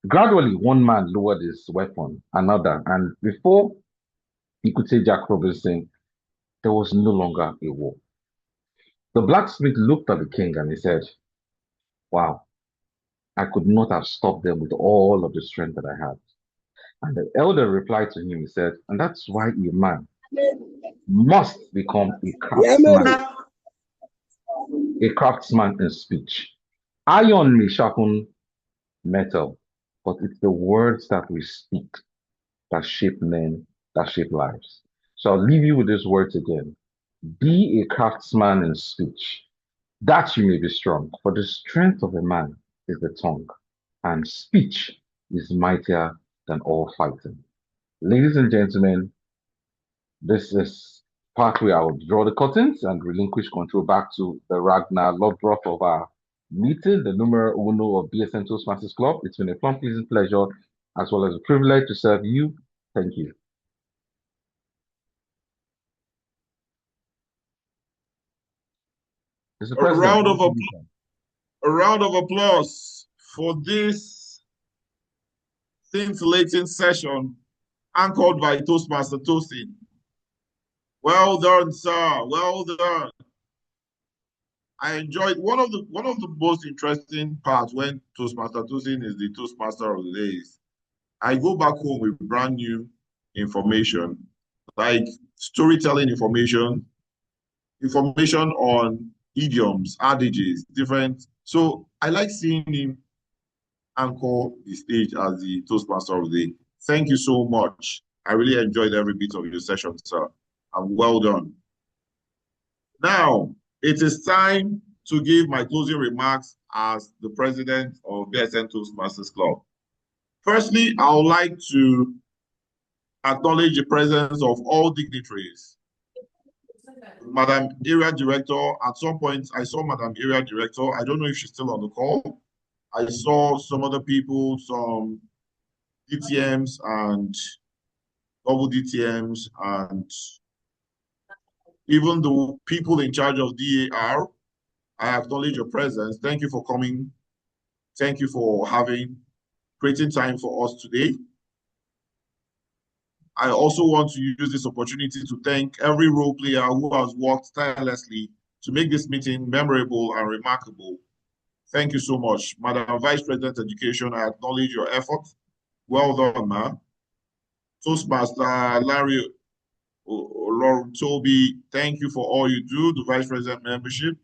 Speaker 4: gradually one man lowered his weapon, another, and before he could say Jack Robinson, there was no longer a war. The blacksmith looked at the king and he said, wow, I could not have stopped them with all of the strength that I had. And the elder replied to him, he said, and that's why a man must become a craftsman in speech. Iron may sharpen metal, but it's the words that we speak that shape men, that shape lives. So I'll leave you with these words again. Be a craftsman in speech, that you may be strong, for the strength of a man is the tongue, and speech is mightier than all fighting. Ladies and gentlemen, this is part where I will draw the curtains and relinquish control back to the Ragnar Lodbrok of our meeting, the numero uno of Bsn Toastmasters Club. It's been a plum pleasant pleasure as well as a privilege to serve you. Thank you.
Speaker 2: A round of applause for this scintillating session anchored by Toastmaster Toasting. Well done, sir. Well done. I enjoyed one of the most interesting parts when Toastmaster Toasting is the Toastmaster of the days. I go back home with brand new information, like storytelling information, information on idioms, adages, different. So I like seeing him anchor the stage as the Toastmaster of the day. Thank you so much. I really enjoyed every bit of your session, sir. And well done. Now, it is time to give my closing remarks as the president of Bsn Toastmasters Club. Firstly, I would like to acknowledge the presence of all dignitaries. Madam Area Director, at some point, I saw Madam Area Director. I don't know if she's still on the call. I saw some other people, some DTMs and double DTMs, and even the people in charge of DAR. I acknowledge your presence. Thank you for coming. Thank you for creating time for us today. I also want to use this opportunity to thank every role player who has worked tirelessly to make this meeting memorable and remarkable. Thank you so much. Madam Vice President Education, I acknowledge your effort. Well done, ma. Toastmaster Larry Toby, thank you for all you do. The Vice President membership.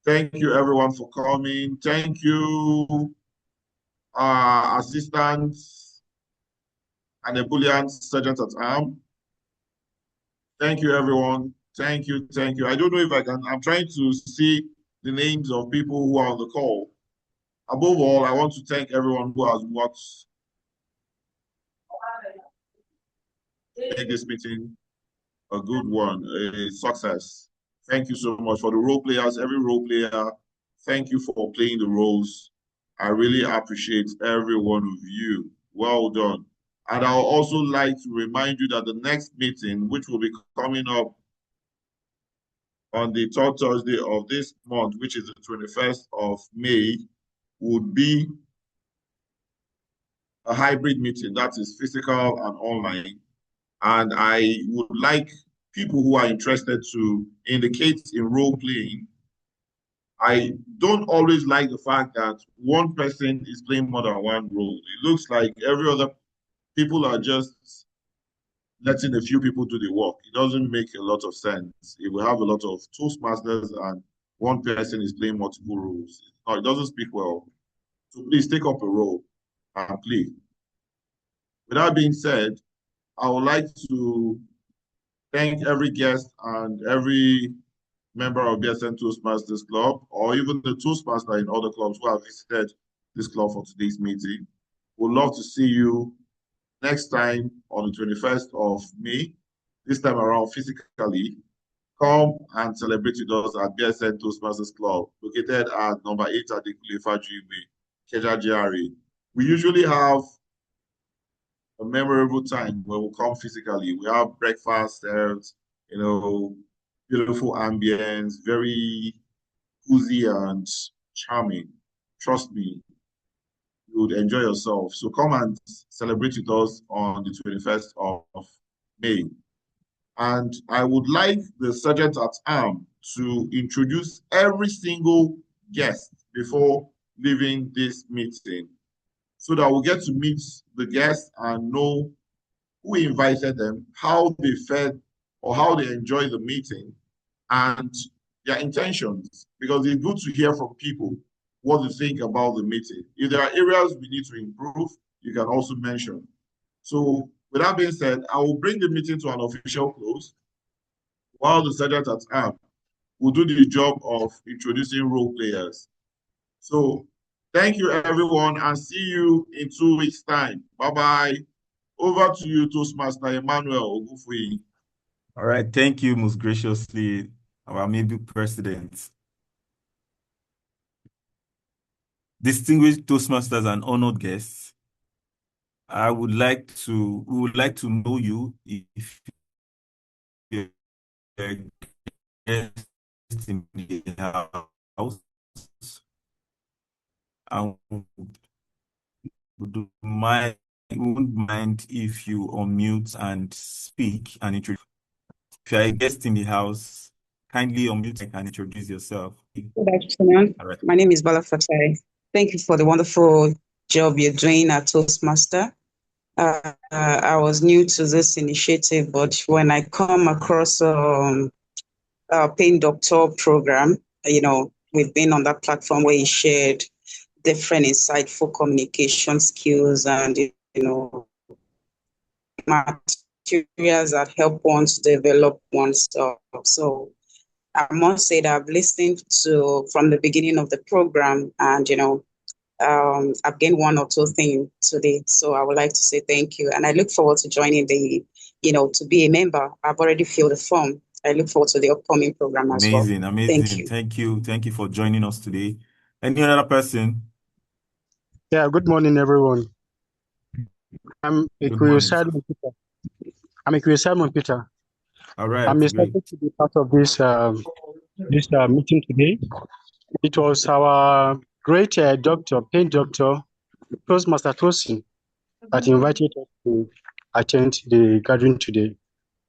Speaker 2: Thank you everyone for coming. Thank you, assistants and Ebullient Sergeant at Arm. Thank you, everyone. Thank you, thank you. I don't know if I can, I'm trying to see the names of people who are on the call. Above all, I want to thank everyone who has worked to make this meeting a good one, a success. Thank you so much for the role players, every role player. Thank you for playing the roles. I really appreciate every one of you. Well done. And I'll also like to remind you that the next meeting, which will be coming up on the third Thursday of this month, which is the 21st of May, would be a hybrid meeting that is physical and online. And I would like people who are interested to indicate in role playing. I don't always like the fact that one person is playing more than one role. It looks like every other people are just letting a few people do the work. It doesn't make a lot of sense. If we have a lot of Toastmasters and one person is playing multiple roles, it doesn't speak well. So please take up a role and play. With that being said, I would like to thank every guest and every member of Bsn Toastmasters Club, or even the Toastmaster in other clubs who have visited this club for today's meeting. We'd love to see you next time on the 21st of May, this time around physically. Come and celebrate with us at Bsn Toastmasters Club, located at number 8 at the Kulefa Keja GRA. We usually have a memorable time when we come physically. We have breakfast served, beautiful ambience, very cozy and charming. Trust me, you would enjoy yourself. So come and celebrate with us on the 21st of May. And I would like the Sergeant at Arm to introduce every single guest before leaving this meeting, so that we'll get to meet the guests and know who invited them, how they fed or how they enjoyed the meeting, and their intentions, because it's good to hear from people what they think about the meeting. If there are areas we need to improve, you can also mention. So with that being said, I will bring the meeting to an official close while the Sergeant at Arm will do the job of introducing role players. So thank you, everyone, and see you in 2 weeks' time. Bye-bye. Over to you, Toastmaster Emmanuel Ogufuyi.
Speaker 1: All right, thank you most graciously, our maybe president. Distinguished Toastmasters and honored guests, we would like to know you if you're a guest in the house, and wouldn't mind if you unmute and speak and introduce. If you're a guest in the house, kindly unmute and introduce yourself.
Speaker 10: Good afternoon.
Speaker 1: All right.
Speaker 10: My name is Bala Fatai. Thank you for the wonderful job you're doing at Toastmaster. I was new to this initiative, but when I come across Paying Doctor program, we've been on that platform where you shared different insightful communication skills and, materials that help one to develop oneself. So I must say that I've listened to from the beginning of the program and, I've gained one or two things today. So I would like to say thank you. And I look forward to joining to be a member. I've already filled the form. I look forward to the upcoming program as well.
Speaker 1: Amazing,
Speaker 10: Thank
Speaker 1: amazing.
Speaker 10: you.
Speaker 1: Thank you. Thank you for joining us today. Any other person?
Speaker 17: Yeah, good morning, everyone. I'm
Speaker 1: Good morning, sir.
Speaker 17: Simon Peter. I'm Simon Peter.
Speaker 1: All right,
Speaker 17: I'm
Speaker 1: great.
Speaker 17: excited to be part of this meeting today. It was our great pain doctor, Toastmaster Tosin, that invited us to attend the gathering today.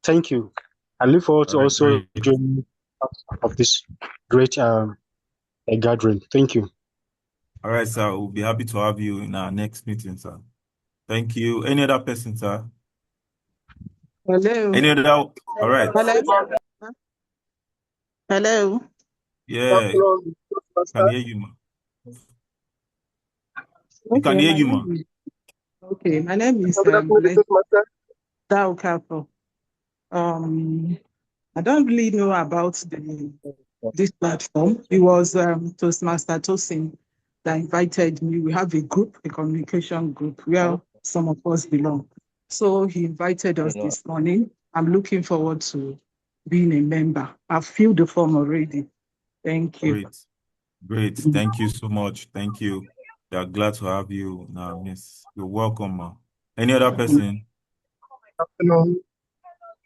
Speaker 17: Thank you. I look forward to
Speaker 1: All right,
Speaker 17: also
Speaker 1: great.
Speaker 17: joining part of this great gathering. Thank you.
Speaker 1: All right, sir. We'll be happy to have you in our next meeting, sir. Thank you. Any other person, sir?
Speaker 10: Hello.
Speaker 1: Any other? All right.
Speaker 10: Hello. Hello.
Speaker 1: Yeah, can hear you, ma. We can
Speaker 10: Okay,
Speaker 1: hear
Speaker 10: my
Speaker 1: you, ma.
Speaker 10: name is
Speaker 17: Good afternoon, Toastmaster.
Speaker 10: Dao Capo. I don't really know about this platform. It was Toastmaster Tosin that invited me. We have a group, a communication group where some of us belong. So he invited us this morning. I'm looking forward to being a member. I've filled the form already. Thank you.
Speaker 1: Great. Great. Thank you so much. Thank you. We are glad to have you now, miss. You're welcome, ma. Any other person?
Speaker 17: Good afternoon,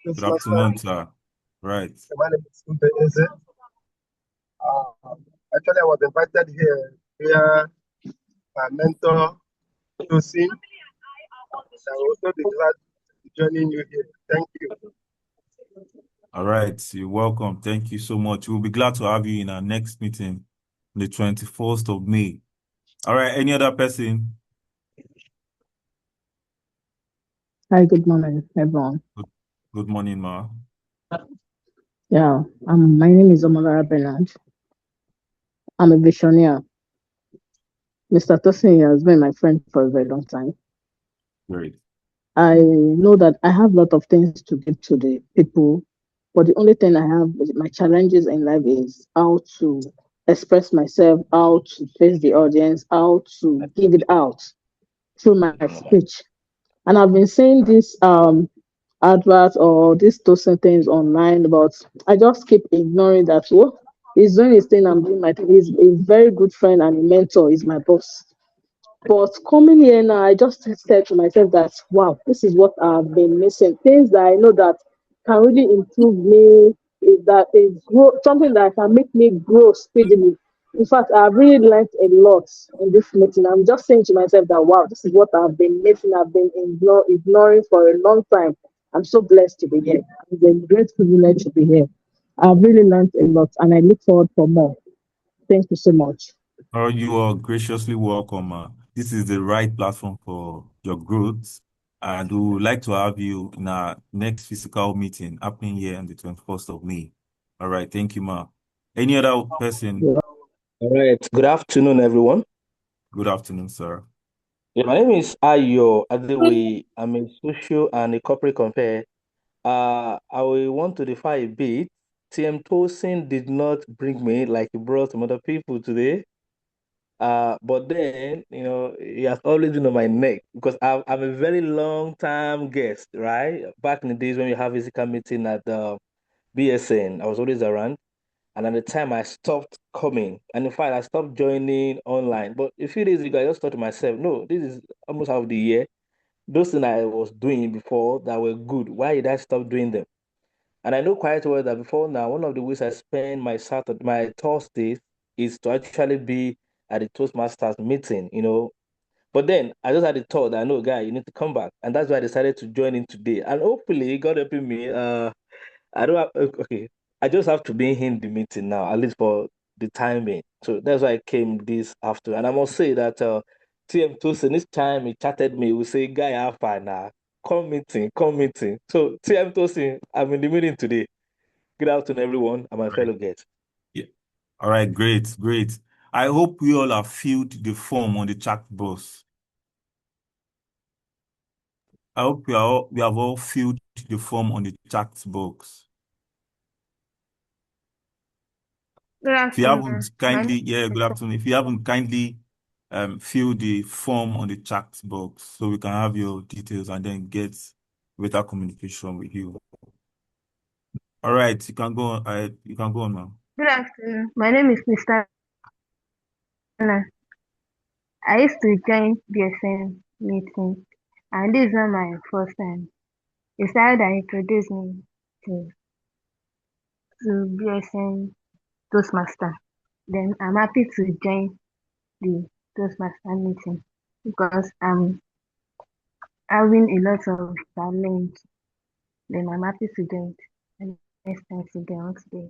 Speaker 1: Good
Speaker 17: Toastmaster.
Speaker 1: afternoon, sir. Right.
Speaker 17: My name is Bsn. Actually, I was invited here via my mentor, Tosin. I will also be glad to joining you here. Thank you.
Speaker 1: All right. You're welcome. Thank you so much. We'll be glad to have you in our next meeting, the 21st of May. All right. Any other person?
Speaker 3: Hi, good morning, everyone.
Speaker 1: Good morning, ma.
Speaker 3: Yeah, my name is Omolara Bernard. I'm a visionary. Mr. Tosin has been my friend for a very long time.
Speaker 1: Great.
Speaker 3: I know that I have a lot of things to give to the people, but the only thing I have, my challenges in life is how to express myself, how to face the audience, how to give it out through my speech. And I've been saying this advert or these toasting things online, but I just keep ignoring that. Well, he's doing his thing, I'm doing my thing. He's a very good friend and a mentor, he's my boss. But coming here now, I just said to myself that wow, this is what I've been missing. Things that I know that can really improve me, something that can make me grow speedily. In fact, I've really learned a lot in this meeting. I'm just saying to myself that wow, this is what I've been missing. I've been ignoring for a long time. I'm so blessed to be here. It's a great privilege to be here. I've really learned a lot, and I look forward for more. Thank you so much.
Speaker 1: Oh, you are graciously welcome, ma. This is the right platform for your growth. And we would like to have you in our next physical meeting happening here on the 21st of May. All right. Thank you, ma. Any other person?
Speaker 3: Yeah.
Speaker 15: All right. Good afternoon, everyone.
Speaker 1: Good afternoon, sir.
Speaker 15: Yeah, my name is Ayo Adewe. I'm a social and a corporate compare. I will want to defy a bit. TM Tosin did not bring me like he brought some other people today. But then, he has always been on my neck because I'm a very long time guest, right? Back in the days when we have physical meeting at the BSN, I was always around. And at the time, I stopped coming. And in fact, I stopped joining online. But a few days ago, I just thought to myself, no, this is almost half the year. Those things I was doing before that were good, why did I stop doing them? And I know quite well that before now, one of the ways I spend my Thursdays is to actually be at the Toastmasters meeting. But then I just had the thought that no, guy, you need to come back. And that's why I decided to join in today. And hopefully, God helping me, I don't have, okay.
Speaker 11: I just have to be in the meeting now, at least for the timing. So that's why I came this afternoon. And I must say that TM Tosin, this time he chatted me, we say, guy, have fun now. Come meeting, come meeting. So TM Tosin, I'm in the meeting today. Good afternoon, everyone, and my fellow guests.
Speaker 1: Yeah. All right, great, great. I hope we all have filled the form on the chat box. I hope we have all filled the form on the chat box.
Speaker 22: Good
Speaker 1: If you
Speaker 22: afternoon.
Speaker 1: haven't kindly, good afternoon. If you haven't kindly fill the form on the chat box so we can have your details and then get better communication with you. All right, you can go on. You can go on now.
Speaker 22: Good afternoon. My name is Mr. Anna. I used to join Bsn meeting, and this is not my first time. It's how that introduced me to Bsn Toastmaster. Then I'm happy to join the Toastmaster meeting because I'm having a lot of challenge. Then I'm happy to join it. And next time to get on today.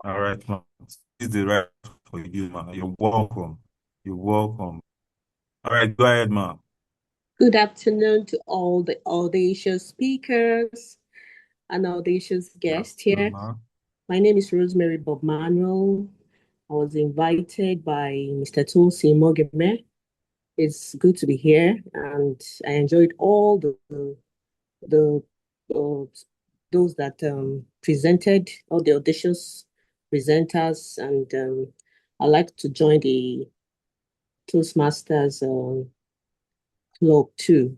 Speaker 1: All right, man. This is the right for you, man. You're welcome. You're welcome. All right, go ahead, man.
Speaker 23: Good afternoon to all the audacious speakers and audacious guests here. My name is Rosemary Bob Manuel. I was invited by Mr. Tosin Mogeme. It's good to be here, and I enjoyed all the those that presented, all the audacious presenters, and I like to join the Toastmasters club too.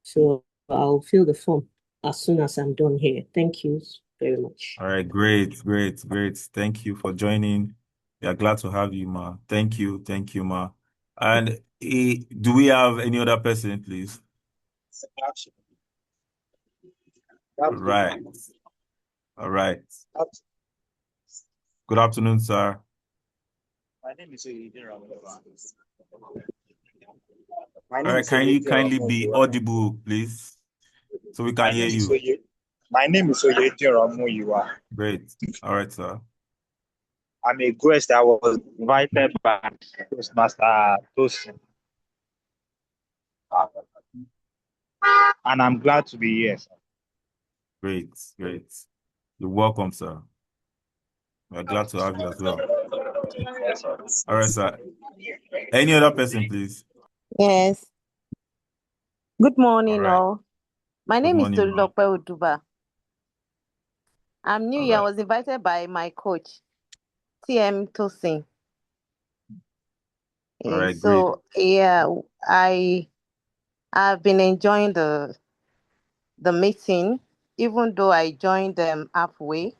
Speaker 23: So I'll fill the form as soon as I'm done here. Thank you very much.
Speaker 1: All right, great, great, great. Thank you for joining. We are glad to have you, ma. Thank you, ma. And do we have any other person, please? All right. All right. Good afternoon, sir.
Speaker 24: My name is
Speaker 1: All right, can you kindly be audible, please, so we can hear you?
Speaker 24: My name is Oyediro Muyiwa.
Speaker 1: Great. All right, sir.
Speaker 24: I'm a guest that was invited by Toastmaster Tosin. And I'm glad to be here.
Speaker 1: Great, great. You're welcome, sir. We're glad to have you as well. All right, sir. Any other person, please?
Speaker 25: Yes. Good morning,
Speaker 1: All right.
Speaker 25: all. My
Speaker 1: Good
Speaker 25: name is
Speaker 1: morning, ma'am.
Speaker 25: Tolulope Oduba. I'm new
Speaker 1: All
Speaker 25: here. I
Speaker 1: right.
Speaker 25: was invited by my coach, TM Tosin.
Speaker 1: All right, great.
Speaker 25: So yeah, I've been enjoying the meeting, even though I joined them halfway.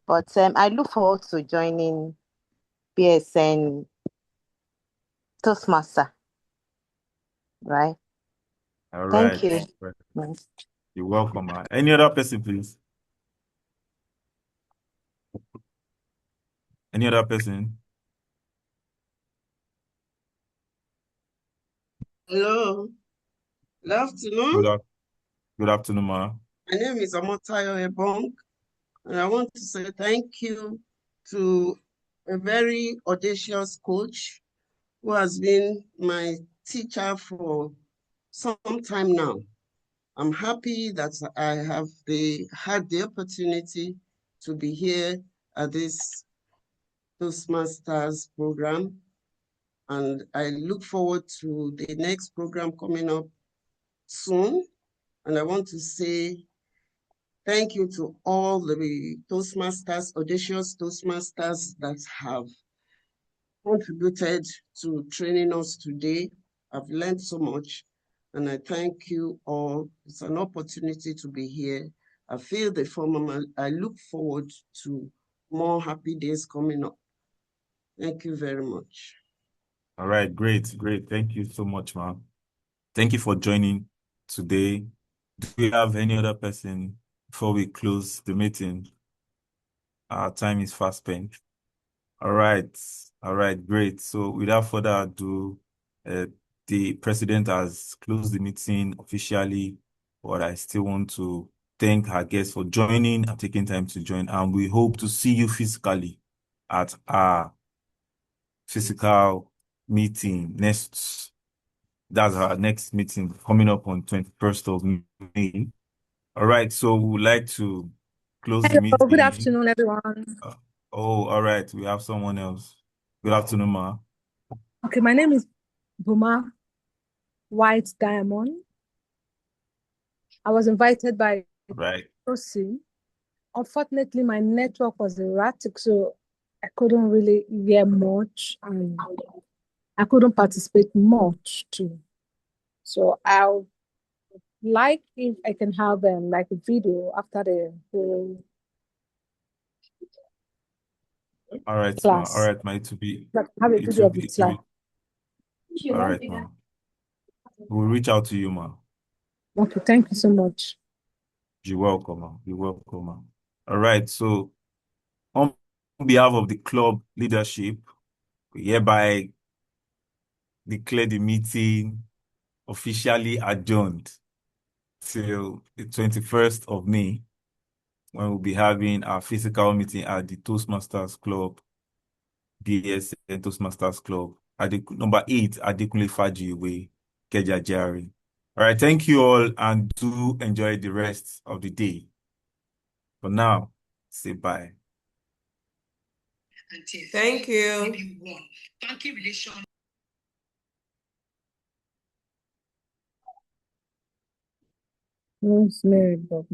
Speaker 25: But I look forward to joining BSN Toastmaster. Right.
Speaker 1: All
Speaker 25: Thank
Speaker 1: right.
Speaker 25: you.
Speaker 1: You're welcome, man. Any other person, please? Any other person?
Speaker 26: Hello. Good afternoon.
Speaker 1: Good afternoon, ma.
Speaker 26: My name is Amotayo Ebong, and I want to say thank you to a very audacious coach who has been my teacher for some time now. I'm happy that I have had the opportunity to be here at this Toastmasters program, and I look forward to the next program coming up soon. And I want to say thank you to all the Toastmasters, audacious Toastmasters that have contributed to training us today. I've learned so much, and I thank you all. It's an opportunity to be here. I feel the form, and I look forward to more happy days coming up. Thank you very much.
Speaker 1: All right, great, great. Thank you so much, ma'am. Thank you for joining today. Do we have any other person before we close the meeting? Our time is fast spent. All right, great. So without further ado, the president has closed the meeting officially, but I still want to thank our guests for joining and taking time to join. And we hope to see you physically at our physical meeting that's our next meeting coming up on 21st of May. All right, so we would like to close the
Speaker 8: Hello, good
Speaker 1: meeting.
Speaker 8: afternoon, everyone.
Speaker 1: All right, we have someone else. Good afternoon, ma.
Speaker 8: Okay, my name is Buma White Diamond. I was invited by Tosin. Unfortunately, my network was erratic, so I couldn't really hear much and I couldn't participate much too. So I'll like if I can have like a video after the whole
Speaker 1: All right,
Speaker 8: class.
Speaker 1: ma. All right, ma. It will be.
Speaker 8: Have a video of the slide.
Speaker 1: All right, ma. We'll reach out to you, ma.
Speaker 8: Okay, thank you so much.
Speaker 1: You're welcome, ma. You're welcome, ma. All right, so on behalf of the club leadership, we hereby declare the meeting officially adjourned till the 21st of May, when we'll be having our physical meeting at the Toastmasters Club, Bsn Toastmasters Club, at the number 8 Adekunle Fajiwe, Kejajari. All right, thank you all and do enjoy the rest of the day. For now, say bye.
Speaker 6: Thank you.
Speaker 8: Rosemary Bob.